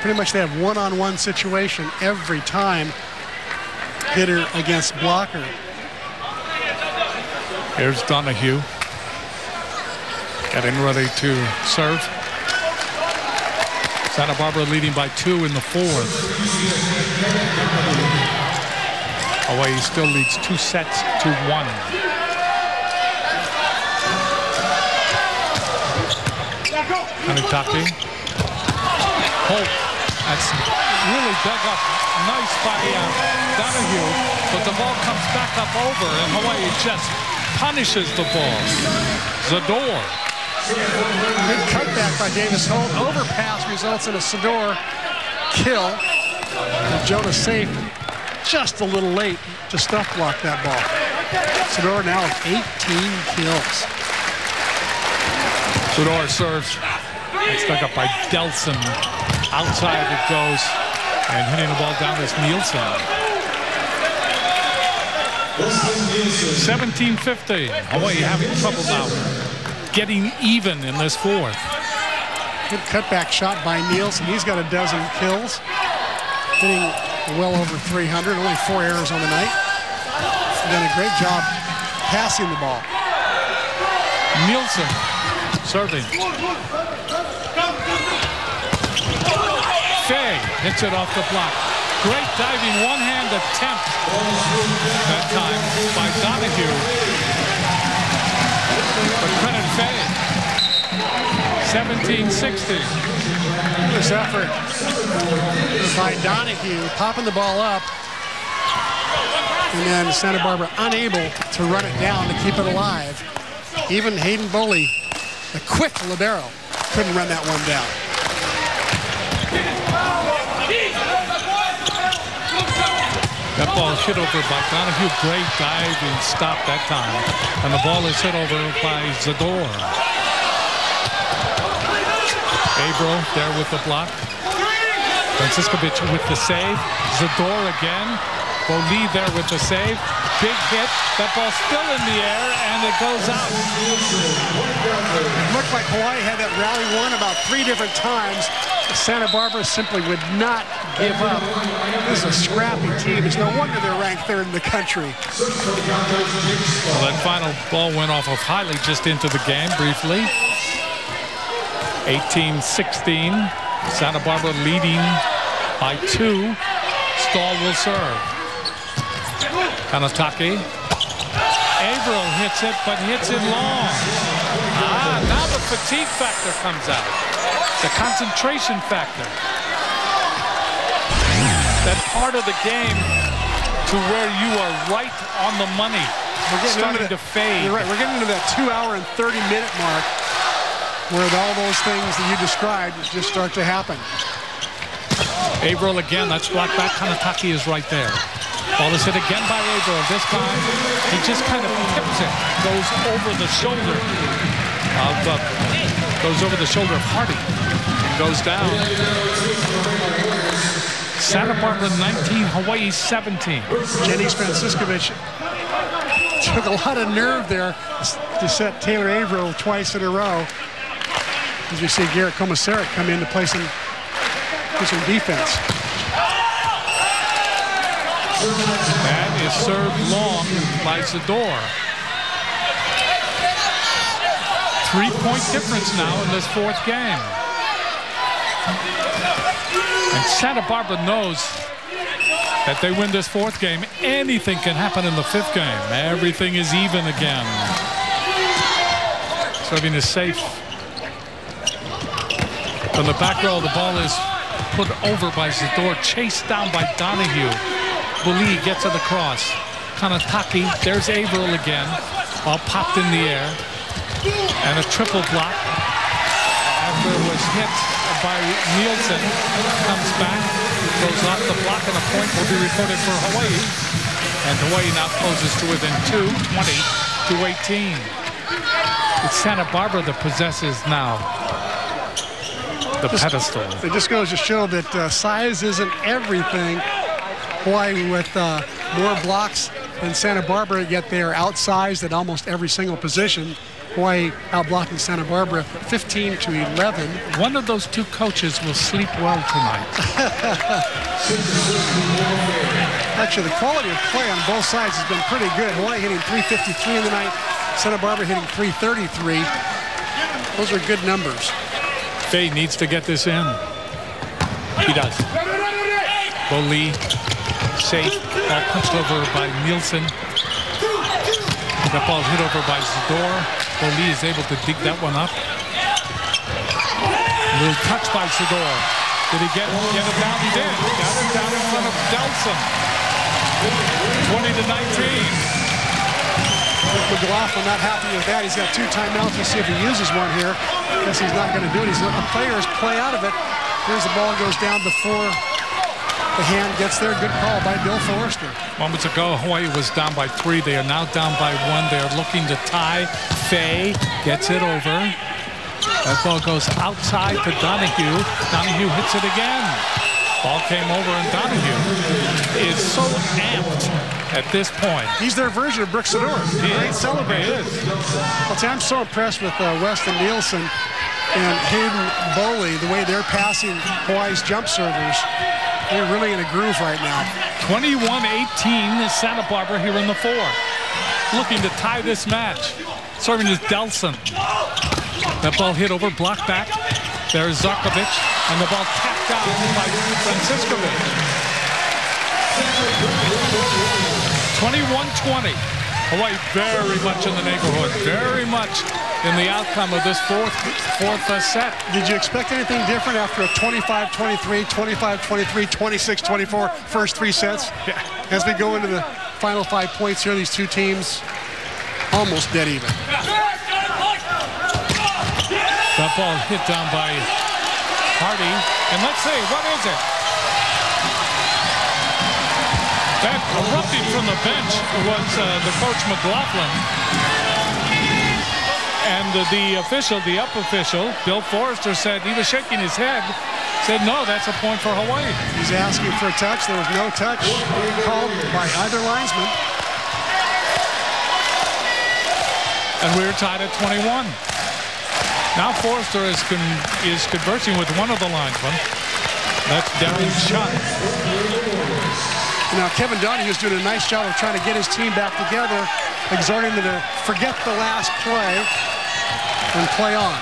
Pretty much they have one-on-one situation every time, hitter against blocker. Here's Donahue getting ready to serve. Santa Barbara leading by 2 in the 4th. Hawaii still leads 2 sets to 1. Kanitaki. Holt. That's really dug up. Nice by Donahue. But the ball comes back up over, and Hawaii just punishes the ball. Zador. Good cutback by Davis Holt. Overpass results in a Sador kill. And Jonas safe just a little late to stuff block that ball. Sador now with 18 kills. Sador serves. It's dug up by Delson. Outside it goes. And hitting the ball down is Nielsen. 17-50. Hawaii having trouble now getting even in this 4th. Good cutback shot by Nielsen. He's got a dozen kills. Hitting well over 300. Only 4 errors on the night. He's done a great job passing the ball. Nielsen serving. Fay hits it off the block. Great diving one-hand attempt that time by Donahue. But credit Fay. 17-60. This effort by Donahue, popping the ball up. And then Santa Barbara unable to run it down to keep it alive. Even Hayden Boley, the quick libero, couldn't run that one down. That ball is hit over by Donahue. Great diving stop that time. And the ball is hit over by Zador. Avro there with the block. Franciscovich with the save. Zador again. Boli there with the save. Big hit. That ball's still in the air, and it goes out. It looked like Hawaii had that rally won about 3 different times. Santa Barbara simply would not give up. This is a scrappy team. It's no wonder they're ranked 3rd in the country. Well, that final ball went off of Hiley just into the game briefly. 18-16. Santa Barbara leading by 2. Stahl will serve. Kanitaki. Averill hits it, but hits it long. Now the fatigue factor comes out. The concentration factor. That part of the game to where you are right on the money. We're starting to fade. You're right. We're getting into that 2-hour and 30-minute mark where all those things that you described just start to happen. Averill again. That's blocked back. Kanitaki is right there. Ball is hit again by Averill. This time, he just kind of tips it. Goes over the shoulder of Hardy. And goes down. Santa Barbara 19, Hawaii 17. Jennings Franciscovich took a lot of nerve there to set Taylor Averill twice in a row. As you see Garrett Komisarek come in to play some defense. That is served long by Zador. 3-point difference now in this 4th game. And Santa Barbara knows that they win this 4th game. Anything can happen in the 5th game. Everything is even again. Serving is safe. From the back row, the ball is put over by Zador, chased down by Donahue. Boli gets it across. Kanitaki, there's Averill again. Ball popped in the air. And a triple block after it was hit by Nielsen. Comes back, goes off the block, and a point will be recorded for Hawaii. And Hawaii now closes to within 2, 20-18. It's Santa Barbara that possesses now the pedestal. It just goes to show that size isn't everything. Hawaii with more blocks than Santa Barbara, yet they are outsized at almost every single position. Hawaii outblocking Santa Barbara 15-11. One of those two coaches will sleep well tonight. Actually, the quality of play on both sides has been pretty good. Hawaii hitting .353 in the night. Santa Barbara hitting .333. Those are good numbers. Fay needs to get this in. He does. Bo Lee, safe. Ball punched over by Nielsen. That ball hit over by Zador. Bo Lee is able to dig that one up. A little touch by Zador. Did he get it down? He did. Got it down in front of Delson. 20-19. McLaughlin not happy with that. He's got 2 timeouts. We'll see if he uses one here. Guess he's not going to do it. He's letting the players play out of it. Here's the ball goes down before the hand gets there. Good call by Bill Forrester. Moments ago, Hawaii was down by 3. They are now down by 1. They are looking to tie. Fay gets it over. That ball goes outside to Donahue. Donahue hits it again. Ball came over, and Donahue is so amped at this point. He's their version of Brooks Zador. Great celebrator. I'll tell you, I'm so impressed with Weston Nielsen and Hayden Boley, the way they're passing Hawaii's jump servers. They're really in a groove right now. 21-18 Santa Barbara here in the 4th. Looking to tie this match. Serving is Delson. That ball hit over, blocked back. There's Zarkovic, and the ball tapped out by Franciscovic. 21-20. Hawaii very much in the neighborhood, very much in the outcome of this fourth set. Did you expect anything different after a 25-23, 25-23, 26-24 first 3 sets? Yeah. As we go into the final 5 points here, these two teams almost dead even. That ball hit down by Hardy, and let's see, what is it? That erupting from the bench was the coach McLaughlin. And the official, the up official, Bill Forrester, said he was shaking his head, said no, that's a point for Hawaii. He's asking for a touch. There was no touch called by either linesman. And we're tied at 21. Now Forrester is conversing with one of the linesmen. That's Darren Shutt. Now Kevin Donahue is doing a nice job of trying to get his team back together, exhorting them to forget the last play and play on.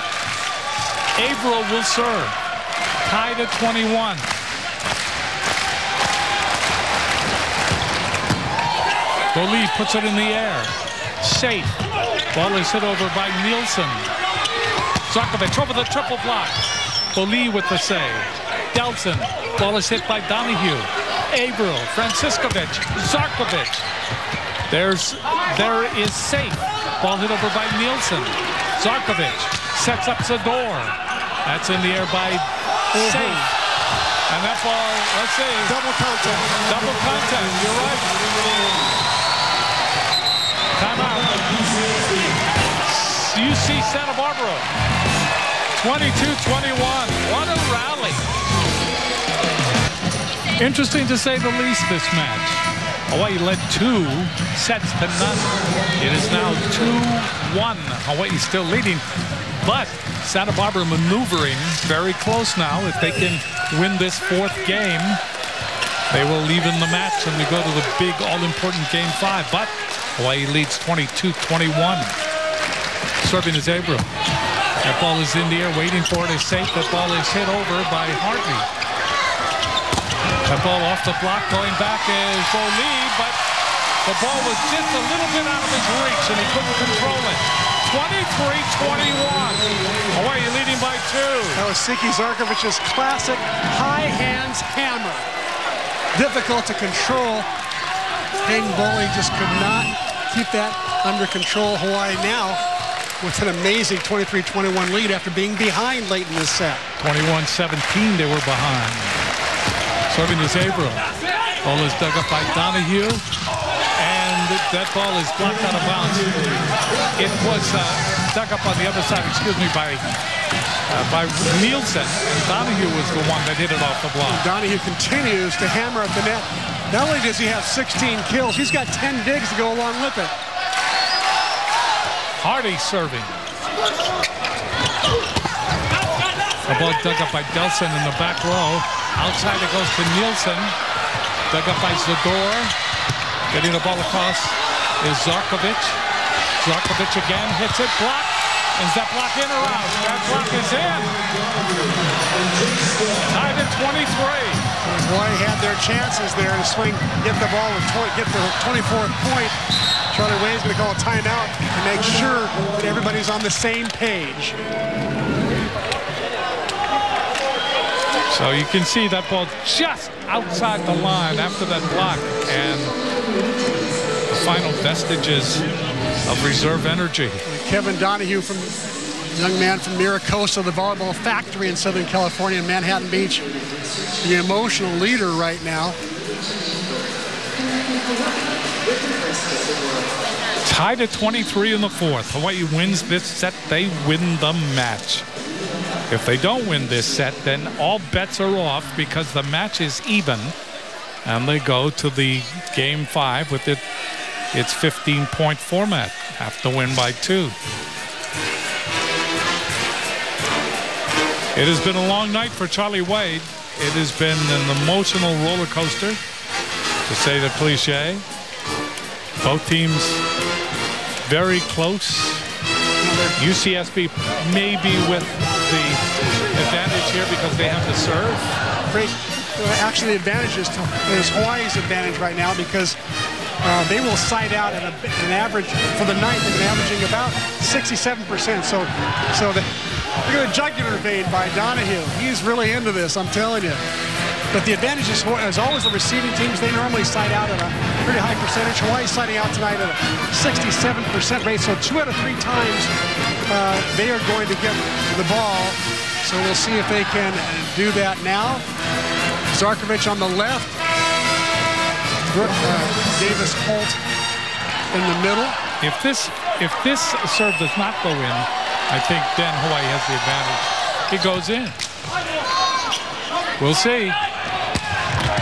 Averill will serve. Tied at 21. Boley puts it in the air. Safe. Ball is hit over by Nielsen. Zarkovic over the triple block. Boley with the save. Delson. Ball is hit by Donahue. Averill. Franciscovic. Zarkovic. There is safe. Ball hit over by Nielsen. Zarkovic sets up Zador. That's in the air by safe. And that ball, let's see. Double contact. Double contact. You're right. Timeout. UC Santa Barbara. 22-21. What a rally. Interesting to say the least this match. Hawaii led 2 sets to none. It is now 2-1. Hawaii still leading, but Santa Barbara maneuvering very close now. If they can win this 4th game, they will even the match and we go to the big all-important game 5. But Hawaii leads 22-21. Serving is Averill. That ball is in the air, waiting for it, is safe. That ball is hit over by Hartley. That ball off the block, going back is Boley, but the ball was just a little bit out of his reach and he couldn't control it. 23-21. Hawaii leading by 2. That was Siki Zarkovic's classic high hands hammer. Difficult to control. Hayden Boley just could not keep that under control. Hawaii now with an amazing 23-21 lead after being behind late in this set. 21-17 they were behind. Serving is Averill. Ball is dug up by Donahue. And that ball is blocked out of bounds. It was dug up on the other side, by Nielsen. And Donahue was the one that hit it off the block. Donahue continues to hammer at the net. Not only does he have 16 kills, he's got 10 digs to go along with it. Hardy serving. The ball dug up by Delson in the back row. Outside it goes to Nielsen. Dug up by Zador. Getting the ball across is Zarkovic. Zarkovic again hits it. Block. Is that block in or out? That block is in. Tied at 23. Hawaii had their chances there to swing, get the ball, get the 24th point. Charlie Wayne's going to call a timeout to make sure that everybody's on the same page. So you can see that ball just outside the line after that block, and the final vestiges of reserve energy. Kevin Donahue, young man from Miracosta, the volleyball factory in Southern California in Manhattan Beach, the emotional leader right now. Tied at 23 in the fourth. Hawaii wins this set, they win the match. If they don't win this set, then all bets are off because the match is even, and they go to the game 5 with its 15-point format. Have to win by 2. It has been a long night for Charlie Wade. It has been an emotional roller coaster, to say the cliche. Both teams very close. UCSB maybe with the advantage here because they have to serve. Great. Actually, the advantage is Hawaii's advantage right now because they will side out at an average for the night. They've been averaging about 67%. So look at the jugular vein by Donahue. He's really into this, I'm telling you. But the advantage is always the receiving teams. They normally side out at a pretty high percentage. Hawaii's siding out tonight at a 67% rate. So 2 out of 3 times they are going to get the ball. So we'll see if they can do that now. Zarkovic on the left. Davis Holt in the middle. If this serve does not go in, I think then Hawaii has the advantage. It goes in. We'll see.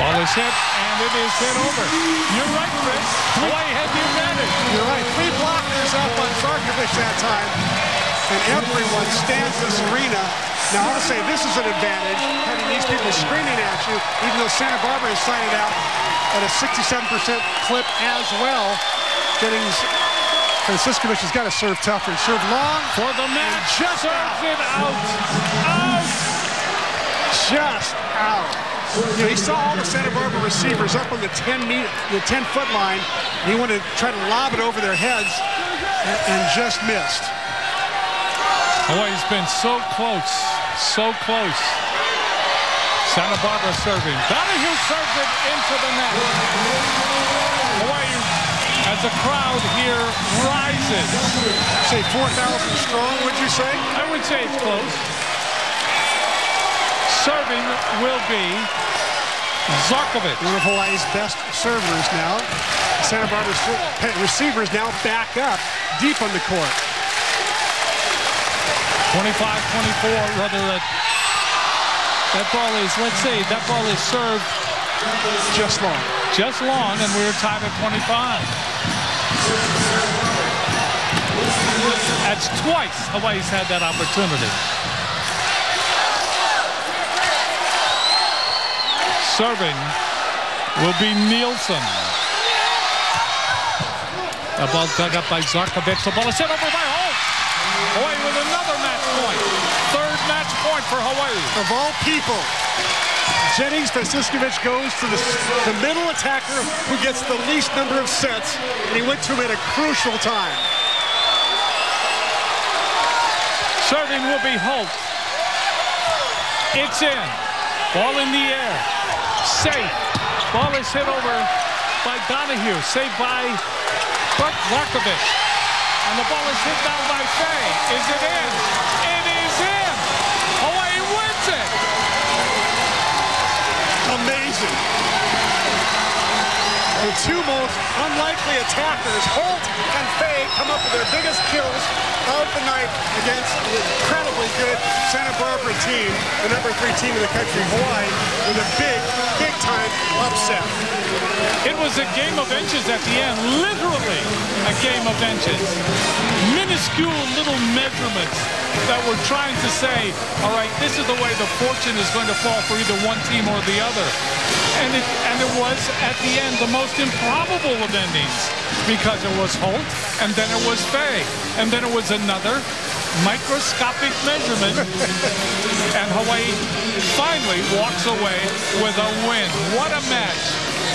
Ball is hit, and it is hit over. You're right, Chris. Hawaii had the advantage. You're right. 3 blockers up on Zarkovic that time, and everyone stands this arena. Now, I'll say this is an advantage, having these people screaming at you, even though Santa Barbara is sided out at a 67% clip as well. Franciscovich has got to serve tough and serve long for the match. Just serves it out. Out. Just out. You know, he saw all the Santa Barbara receivers up on the 10-foot line. He wanted to try to lob it over their heads and just missed. Hawaii's been so close, so close. Santa Barbara serving. Donahue serves it into the net. Hawaii, as the crowd here rises. Say 4,000 strong, would you say? I would say it's close. Serving will be Zarkovic. One of Hawaii's best servers now. Santa Barbara receivers now back up deep on the court. 25-24, rather that ball is, let's say, that ball is served just long. Just long, and we're tied at 25. That's twice Hawaii's had that opportunity. Serving will be Nielsen. The ball dug up by Zarkovic. The ball is hit over by Holt. Hawaii with another match point. Third match point for Hawaii. Of all people, Jennings Franciscovich goes to the middle attacker who gets the least number of sets, and he went to him at a crucial time. Serving will be Holt. It's in. Ball in the air. Safe. Ball is hit over by Donahue. Saved by Zarkovic. And the ball is hit down by Fay. Is it in? It is in! Hawaii wins it! Amazing. The two most unlikely attackers, Holt and Fay, come up with their biggest kills of the night against the incredibly good Santa Barbara team, the number 3 team in the country, Hawaii, with a big time upset. It was a game of inches at the end, literally a game of inches. Minuscule little measurements that were trying to say, all right, this is the way the fortune is going to fall for either one team or the other. And it was, at the end, the most improbable of endings, because it was Holt, and then it was Fay, and then it was another microscopic measurement, and Hawaii finally walks away with a win. What a match.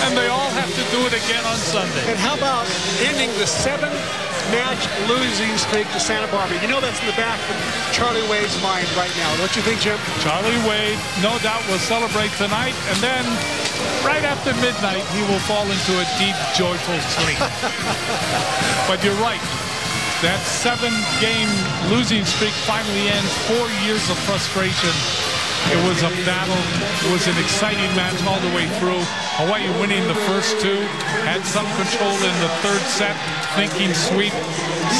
And they all have to do it again on Sunday. And how about ending the 7-match losing streak to Santa Barbara? You know that's in the back of Charlie Wade's mind right now. Don't you think, Jim? Charlie Wade, no doubt, will celebrate tonight, and then right after midnight, he will fall into a deep, joyful sleep. But you're right. That 7-game losing streak finally ends. 4 years of frustration. It was a battle. It was an exciting match all the way through. Hawaii winning the first 2, had some control in the 3rd set, thinking sweep.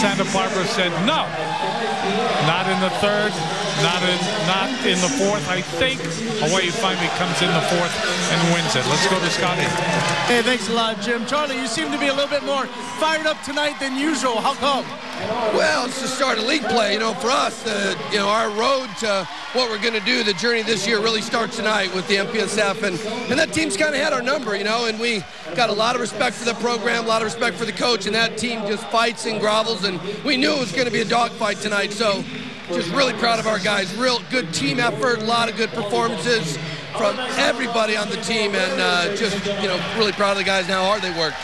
Santa Barbara said no. Not in the 3rd, not in the 4th. I think Hawaii finally comes in the 4th and wins it. Let's go to Scotty. Hey, thanks a lot, Jim. Charlie, you seem to be a little bit more fired up tonight than usual. How come? Well, it's the start of league play. You know, for us, our road to what we're going to do, the journey this year really starts tonight with the MPSF. And that team's kind of had our number, you know, and we got a lot of respect for the program, a lot of respect for the coach, and that team just fights and grovels, and we knew it was going to be a dogfight tonight. So just really proud of our guys. Real good team effort, a lot of good performances from everybody on the team, and just, you know, really proud of the guys and how hard they worked.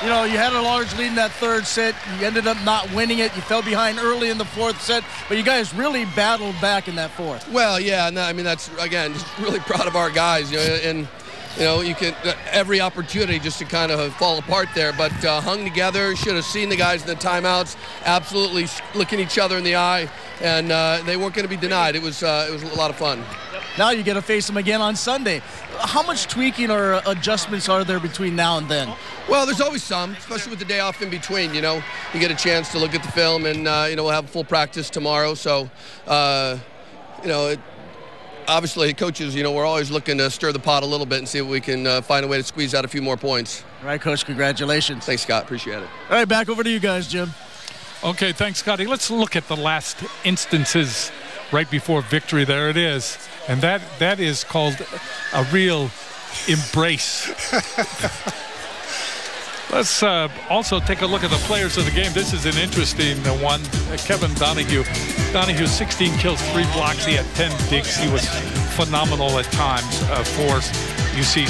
You know, you had a large lead in that 3rd set. You ended up not winning it. You fell behind early in the 4th set, but you guys really battled back in that 4th. Well, yeah, and I mean, that's, again, just really proud of our guys. You know, and, you know, you can, every opportunity just to kind of fall apart there, but hung together, should have seen the guys in the timeouts, absolutely looking each other in the eye, and they weren't going to be denied. It was a lot of fun. Now you get to face them again on Sunday. How much tweaking or adjustments are there between now and then? Well, there's always some, especially with the day off in between. You know, you get a chance to look at the film, and you know, we'll have full practice tomorrow. So, you know, obviously, coaches, you know, we're always looking to stir the pot a little bit and see if we can find a way to squeeze out a few more points. All right, Coach, congratulations. Thanks, Scott. Appreciate it. All right, back over to you guys, Jim. Okay, thanks, Scotty. Let's look at the last instances right before victory. There it is. And that is called a real embrace. Let's also take a look at the players of the game. This is an interesting one. Kevin Donahue. Donahue, 16 kills, 3 blocks. He had 10 digs. He was phenomenal at times for UC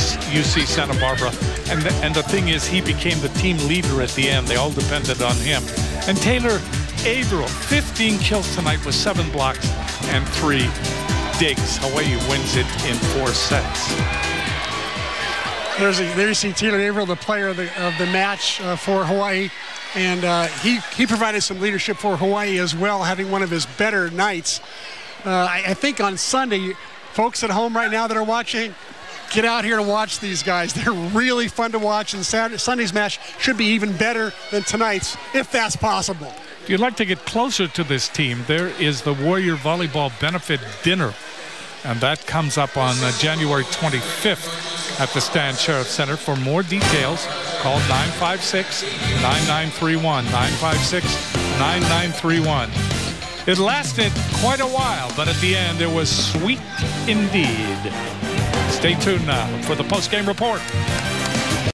Santa Barbara. And the thing is, he became the team leader at the end. They all depended on him. And Taylor Averill, 15 kills tonight with 7 blocks and 3 digs. Hawaii wins it in 4 sets. There you see Taylor Averill, the player of the match for Hawaii, and he provided some leadership for Hawaii as well, having one of his better nights. I think on Sunday, folks at home right now that are watching, get out here to watch these guys. They're really fun to watch, and Sunday's match should be even better than tonight's, if that's possible. If you'd like to get closer to this team, there is the Warrior Volleyball Benefit Dinner, and that comes up on January 25th at the Stan Sheriff Center. For more details, call 956-9931, 956-9931. It lasted quite a while, but at the end, it was sweet indeed. Stay tuned now for the post-game report.